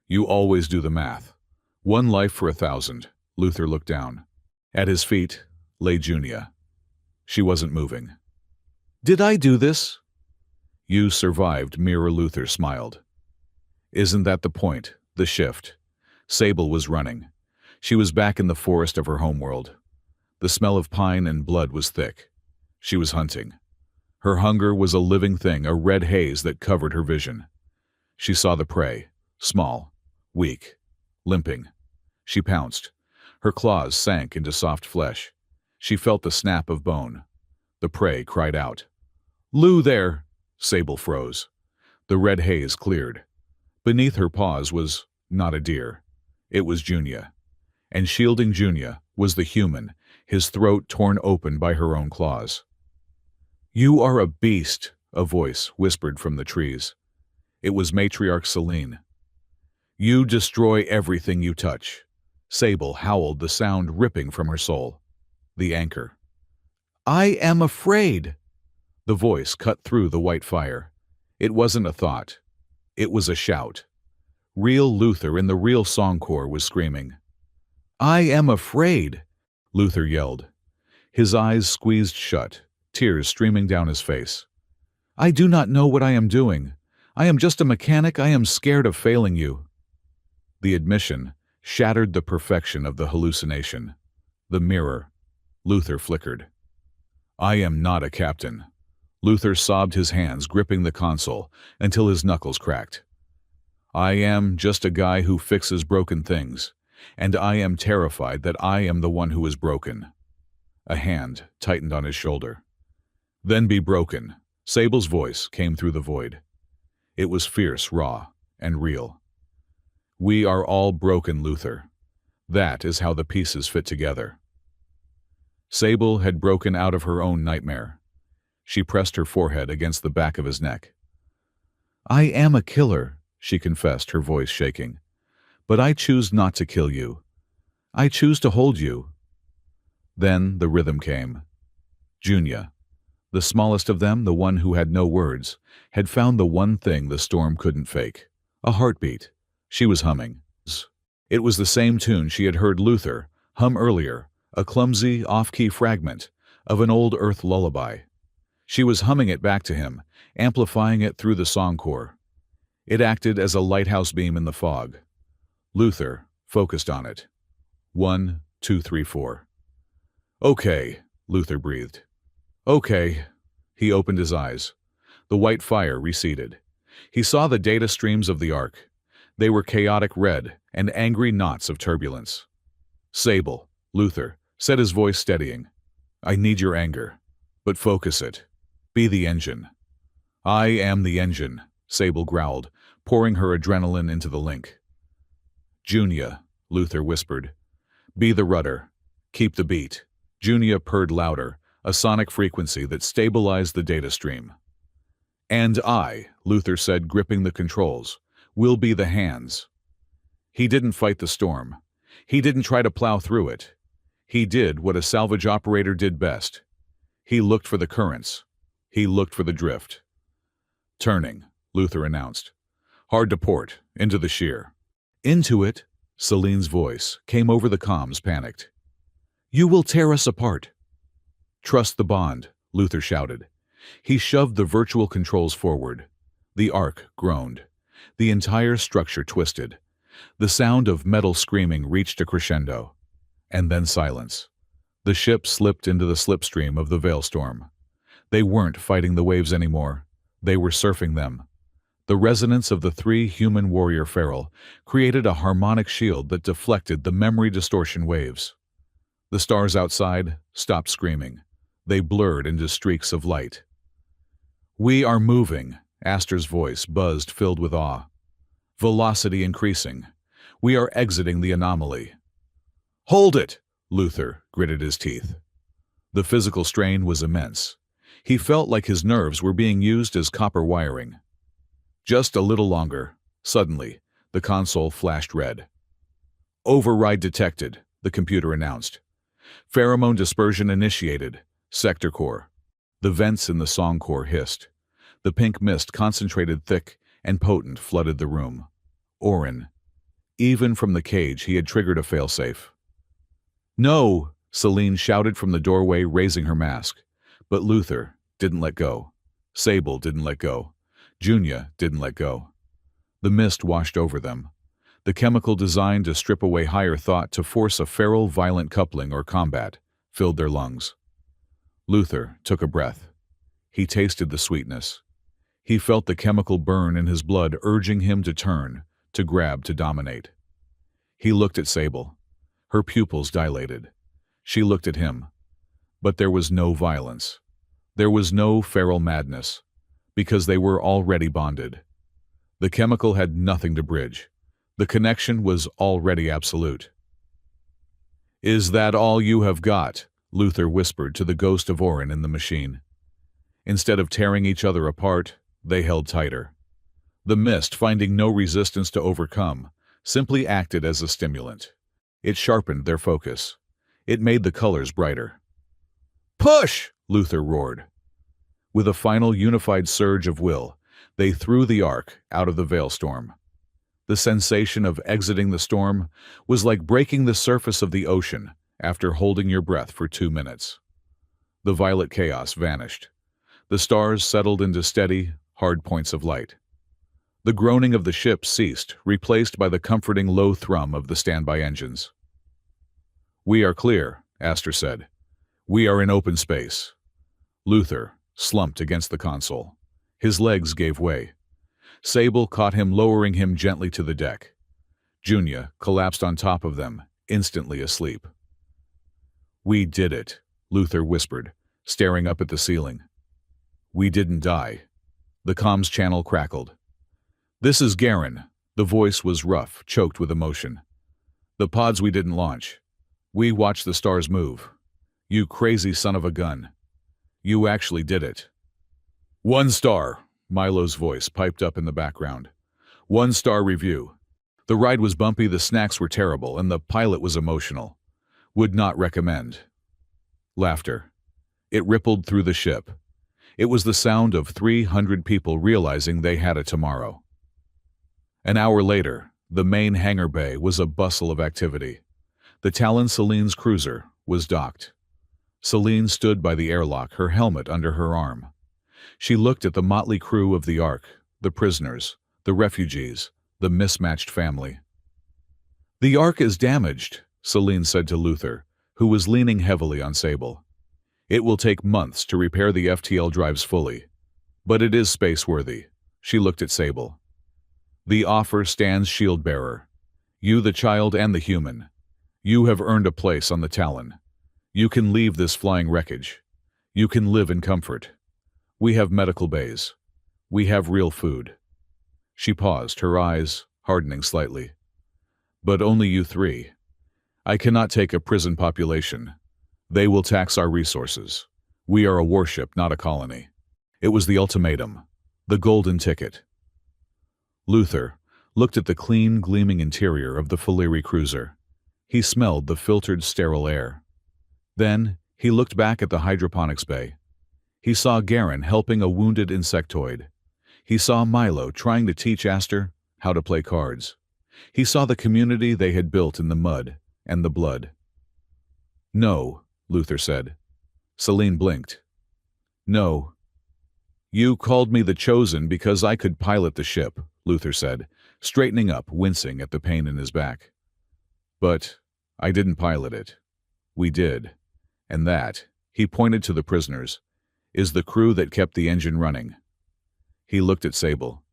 You always do the math. 1 life for 1,000. Luther looked down. At his feet lay Junia. She wasn't moving. "Did I do this?" "You survived," Mirror Luther smiled. "Isn't that the point? The shift?" Sable was running. She was back in the forest of her homeworld. The smell of pine and blood was thick. She was hunting. Her hunger was a living thing, a red haze that covered her vision. She saw the prey, small, weak, limping. She pounced. Her claws sank into soft flesh. She felt the snap of bone. The prey cried out. "Lou there!" Sable froze. The red haze cleared. Beneath her paws was not a deer. It was Junia. And shielding Junia was the human, his throat torn open by her own claws. "You are a beast," a voice whispered from the trees. It was Matriarch Selene. "You destroy everything you touch." Sable howled, the sound ripping from her soul. The anchor. "I am afraid." The voice cut through the white fire. It wasn't a thought. It was a shout. Real Luther in the real songcore was screaming. "I am afraid," Luther yelled. His eyes squeezed shut, tears streaming down his face. "I do not know what I am doing. I am just a mechanic. I am scared of failing you." The admission shattered the perfection of the hallucination. The mirror. Luther flickered. "I am not a captain." Luther sobbed, his hands gripping the console until his knuckles cracked. "I am just a guy who fixes broken things, and I am terrified that I am the one who is broken." A hand tightened on his shoulder. "Then be broken." Sable's voice came through the void. It was fierce, raw, and real. "We are all broken, Luther. That is how the pieces fit together." Sable had broken out of her own nightmare. She pressed her forehead against the back of his neck. "I am a killer," she confessed, her voice shaking. "But I choose not to kill you. I choose to hold you." Then the rhythm came. Junia, the smallest of them, the one who had no words, had found the one thing the storm couldn't fake. A heartbeat. She was humming. It was the same tune she had heard Luther hum earlier, a clumsy, off-key fragment of an old Earth lullaby. She was humming it back to him, amplifying it through the songcore. It acted as a lighthouse beam in the fog. Luther focused on it. 1, 2, 3, 4. "Okay," Luther breathed. "Okay." He opened his eyes. The white fire receded. He saw the data streams of the arc. They were chaotic red and angry knots of turbulence. "Sable," Luther said, his voice steadying. "I need your anger, but focus it. Be the engine." "I am the engine," Sable growled, pouring her adrenaline into the link. "Junia," Luther whispered. "Be the rudder. Keep the beat." Junia purred louder, a sonic frequency that stabilized the data stream. "And I," Luther said, gripping the controls, "will be the hands." He didn't fight the storm. He didn't try to plow through it. He did what a salvage operator did best. He looked for the currents. He looked for the drift. "Turning," Luther announced. "Hard to port, into the shear." "Into it," Selene's voice came over the comms, panicked. "You will tear us apart." "Trust the bond," Luther shouted. He shoved the virtual controls forward. The arc groaned. The entire structure twisted. The sound of metal screaming reached a crescendo. And then silence. The ship slipped into the slipstream of the Veilstorm. They weren't fighting the waves anymore. They were surfing them. The resonance of the three human warrior feral created a harmonic shield that deflected the memory distortion waves. The stars outside stopped screaming. They blurred into streaks of light. "We are moving," Aster's voice buzzed, filled with awe. "Velocity increasing. We are exiting the anomaly." "Hold it!" Luther gritted his teeth. The physical strain was immense. He felt like his nerves were being used as copper wiring. Just a little longer. Suddenly, the console flashed red. "Override detected," the computer announced. "Pheromone dispersion initiated. Sector core." The vents in the song core hissed. The pink mist, concentrated, thick, and potent, flooded the room. Orin. Even from the cage, he had triggered a failsafe. "No!" Selene shouted from the doorway, raising her mask. But Luther didn't let go. Sable didn't let go. Junia didn't let go. The mist washed over them. The chemical designed to strip away higher thought, to force a feral, violent coupling or combat, filled their lungs. Luther took a breath. He tasted the sweetness. He felt the chemical burn in his blood, urging him to turn, to grab, to dominate. He looked at Sable. Her pupils dilated. She looked at him. But there was no violence. There was no feral madness, because they were already bonded. The chemical had nothing to bridge. The connection was already absolute. "Is that all you have got?" Luther whispered to the ghost of Orin in the machine. Instead of tearing each other apart, they held tighter. The mist, finding no resistance to overcome, simply acted as a stimulant. It sharpened their focus. It made the colors brighter. "Push!" Luther roared. With a final unified surge of will, they threw the Ark out of the Veilstorm. The sensation of exiting the storm was like breaking the surface of the ocean after holding your breath for 2 minutes. The violet chaos vanished. The stars settled into steady, hard points of light. The groaning of the ship ceased, replaced by the comforting low thrum of the standby engines. "We are clear," Astor said. "We are in open space." Luther slumped against the console. His legs gave way. Sable caught him, lowering him gently to the deck. Junia collapsed on top of them, instantly asleep. "We did it," Luther whispered, staring up at the ceiling. "We didn't die." The comms channel crackled. "This is Garen." The voice was rough, choked with emotion. "The pods we didn't launch. We watched the stars move. You crazy son of a gun. You actually did it." "1 star," Milo's voice piped up in the background. "1 star review. The ride was bumpy, the snacks were terrible, and the pilot was emotional. Would not recommend." Laughter. It rippled through the ship. It was the sound of 300 people realizing they had a tomorrow. An hour later, the main hangar bay was a bustle of activity. The Talon Celine's cruiser was docked. Celine stood by the airlock, her helmet under her arm. She looked at the motley crew of the Ark, the prisoners, the refugees, the mismatched family. "The Ark is damaged," Celine said to Luther, who was leaning heavily on Sable. "It will take months to repair the FTL drives fully. But it is space-worthy." She looked at Sable. "The offer stands, shield-bearer. You, the child, and the human. You have earned a place on the Talon. You can leave this flying wreckage. You can live in comfort. We have medical bays. We have real food." She paused, her eyes hardening slightly. "But only you 3. I cannot take a prison population. They will tax our resources. We are a warship, not a colony." It was the ultimatum, the golden ticket. Luther looked at the clean, gleaming interior of the Falleri cruiser. He smelled the filtered, sterile air. Then he looked back at the hydroponics bay. He saw Garen helping a wounded insectoid. He saw Milo trying to teach Astor how to play cards. He saw the community they had built in the mud and the blood. "No," Luther said. Celine blinked. "No. You called me the Chosen because I could pilot the ship," Luther said, straightening up, wincing at the pain in his back. "But I didn't pilot it. We did. And that," he pointed to the prisoners, "is the crew that kept the engine running." He looked at Sable.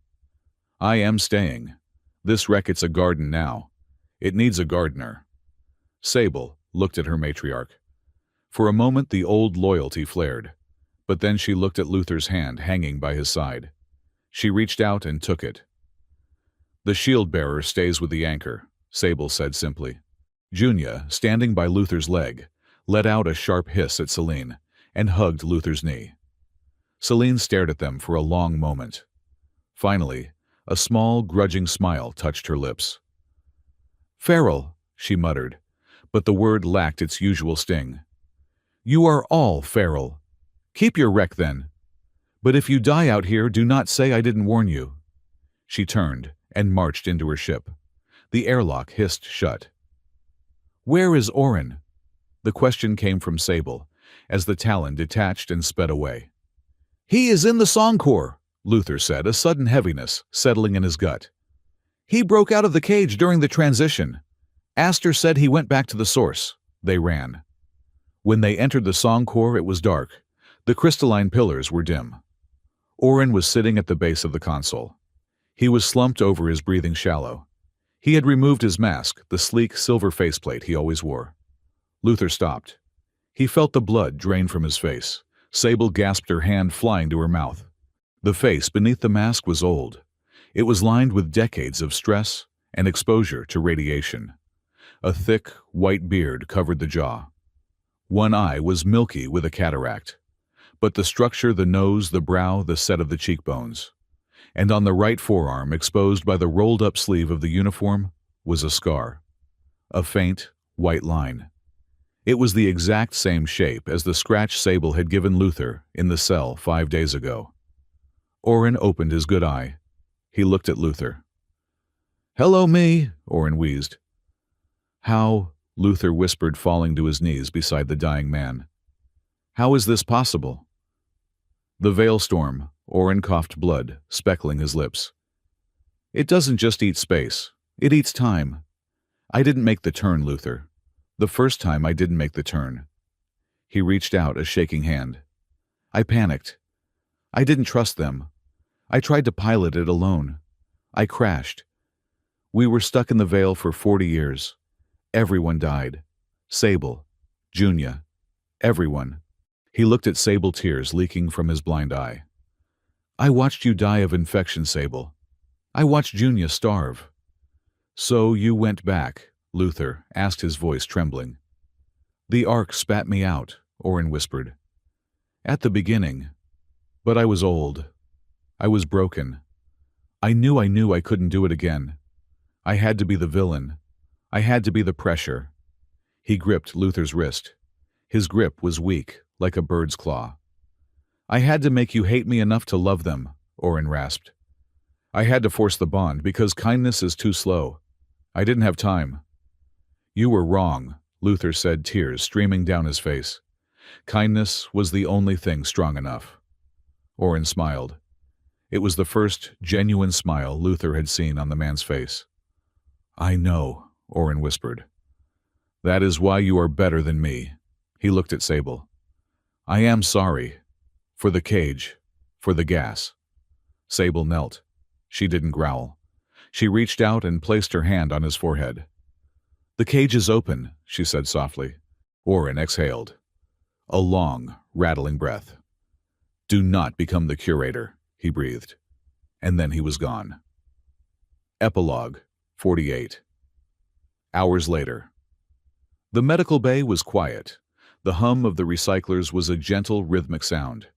"I am staying. This wreck-it's a garden now. It needs a gardener." Sable looked at her matriarch. For a moment the old loyalty flared, but then she looked at Luther's hand hanging by his side. She reached out and took it. "The shield-bearer stays with the anchor," Sable said simply. Junia, standing by Luther's leg, let out a sharp hiss at Celine and hugged Luther's knee. Celine stared at them for a long moment. Finally, a small, grudging smile touched her lips. "Feral," she muttered, but the word lacked its usual sting. "You are all feral. Keep your wreck then. But if you die out here, do not say I didn't warn you." She turned and marched into her ship. The airlock hissed shut. "Where is Orin?" The question came from Sable, as the Talon detached and sped away. "He is in the Song Corps," Luther said, a sudden heaviness settling in his gut. "He broke out of the cage during the transition. Aster said he went back to the source." They ran. When they entered the Song Corps, it was dark. The crystalline pillars were dim. Orin was sitting at the base of the console. He was slumped over, his breathing shallow. He had removed his mask, the sleek silver faceplate he always wore. Luther stopped. He felt the blood drain from his face. Sable gasped, her hand flying to her mouth. The face beneath the mask was old. It was lined with decades of stress and exposure to radiation. A thick, white beard covered the jaw. One eye was milky with a cataract. But the structure, the nose, the brow, the set of the cheekbones. And on the right forearm, exposed by the rolled-up sleeve of the uniform, was a scar. A faint, white line. It was the exact same shape as the scratch Sable had given Luther in the cell 5 days ago. Orin opened his good eye. He looked at Luther. "Hello, me," Orin wheezed. "How?" Luther whispered, falling to his knees beside the dying man. "How is this possible?" "The Veil Storm," Orin coughed, blood speckling his lips. "It doesn't just eat space. It eats time. I didn't make the turn, Luther. The first time I didn't make the turn." He reached out a shaking hand. "I panicked. I didn't trust them. I tried to pilot it alone. I crashed. We were stuck in the Veil for 40 years. Everyone died. Sable, Junia, everyone." He looked at Sable, tears leaking from his blind eye. "I watched you die of infection, Sable. I watched Junia starve." "So you went back?" Luther asked, his voice trembling. "The Ark spat me out," Orin whispered. "At the beginning. But I was old. I was broken. I knew I couldn't do it again. I had to be the villain. I had to be the pressure." He gripped Luther's wrist. His grip was weak, like a bird's claw. "I had to make you hate me enough to love them," Orin rasped. "I had to force the bond because kindness is too slow. I didn't have time." "You were wrong," Luther said, tears streaming down his face. "Kindness was the only thing strong enough." Orin smiled. It was the first genuine smile Luther had seen on the man's face. "I know," Orin whispered. "That is why you are better than me." He looked at Sable. "I am sorry. For the cage. For the gas." Sable knelt. She didn't growl. She reached out and placed her hand on his forehead. "The cage is open," she said softly. Orin exhaled. A long, rattling breath. "Do not become the curator," he breathed. And then he was gone. Epilogue 48. Hours later. The medical bay was quiet. The hum of the recyclers was a gentle, rhythmic sound.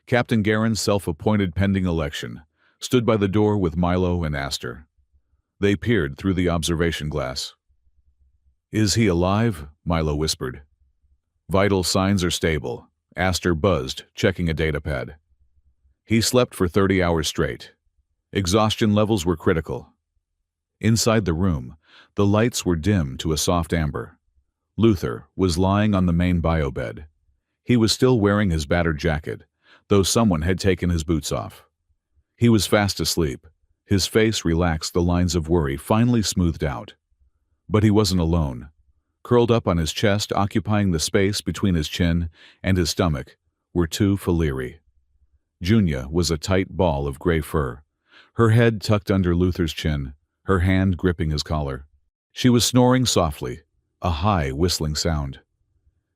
Captain Garen's self-appointed pending election stood by the door with Milo and Aster. They peered through the observation glass. "Is he alive?" Milo whispered. "Vital signs are stable," Aster buzzed, checking a datapad. "He slept for 30 hours straight. Exhaustion levels were critical." Inside the room, the lights were dim to a soft amber. Luther was lying on the main biobed. He was still wearing his battered jacket, though someone had taken his boots off. He was fast asleep. His face relaxed, the lines of worry finally smoothed out. But he wasn't alone. Curled up on his chest, occupying the space between his chin and his stomach, were two Faliri. Junia was a tight ball of gray fur, her head tucked under Luther's chin, her hand gripping his collar. She was snoring softly, a high whistling sound.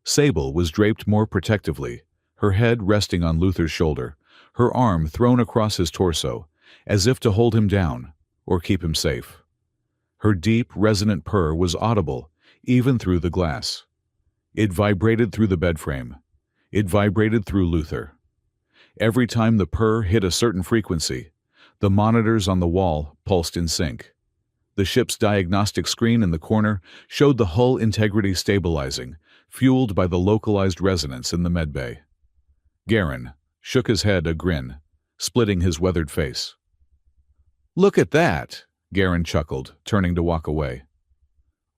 Sable was draped more protectively, her head resting on Luther's shoulder, her arm thrown across his torso, as if to hold him down or keep him safe. Her deep, resonant purr was audible, even through the glass. It vibrated through the bed frame. It vibrated through Luther. Every time the purr hit a certain frequency, the monitors on the wall pulsed in sync. The ship's diagnostic screen in the corner showed the hull integrity stabilizing, fueled by the localized resonance in the medbay. Garen shook his head, a grin, splitting his weathered face. "Look at that," Garen chuckled, turning to walk away.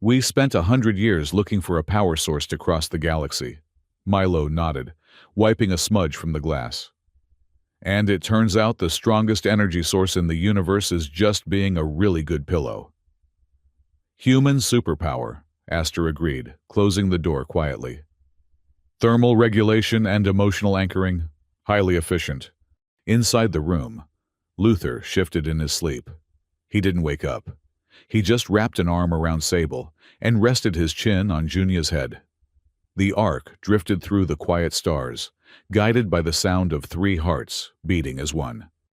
"We spent 100 years looking for a power source to cross the galaxy. Milo nodded, wiping a smudge from the glass. And it turns out the strongest energy source in the universe is just being a really good pillow. Human superpower, Aster agreed, closing the door quietly. Thermal regulation and emotional anchoring, highly efficient. Inside the room, Luther shifted in his sleep. He didn't wake up. He just wrapped an arm around Sable and rested his chin on Junia's head. The Ark drifted through the quiet stars, guided by the sound of 3 hearts beating as one.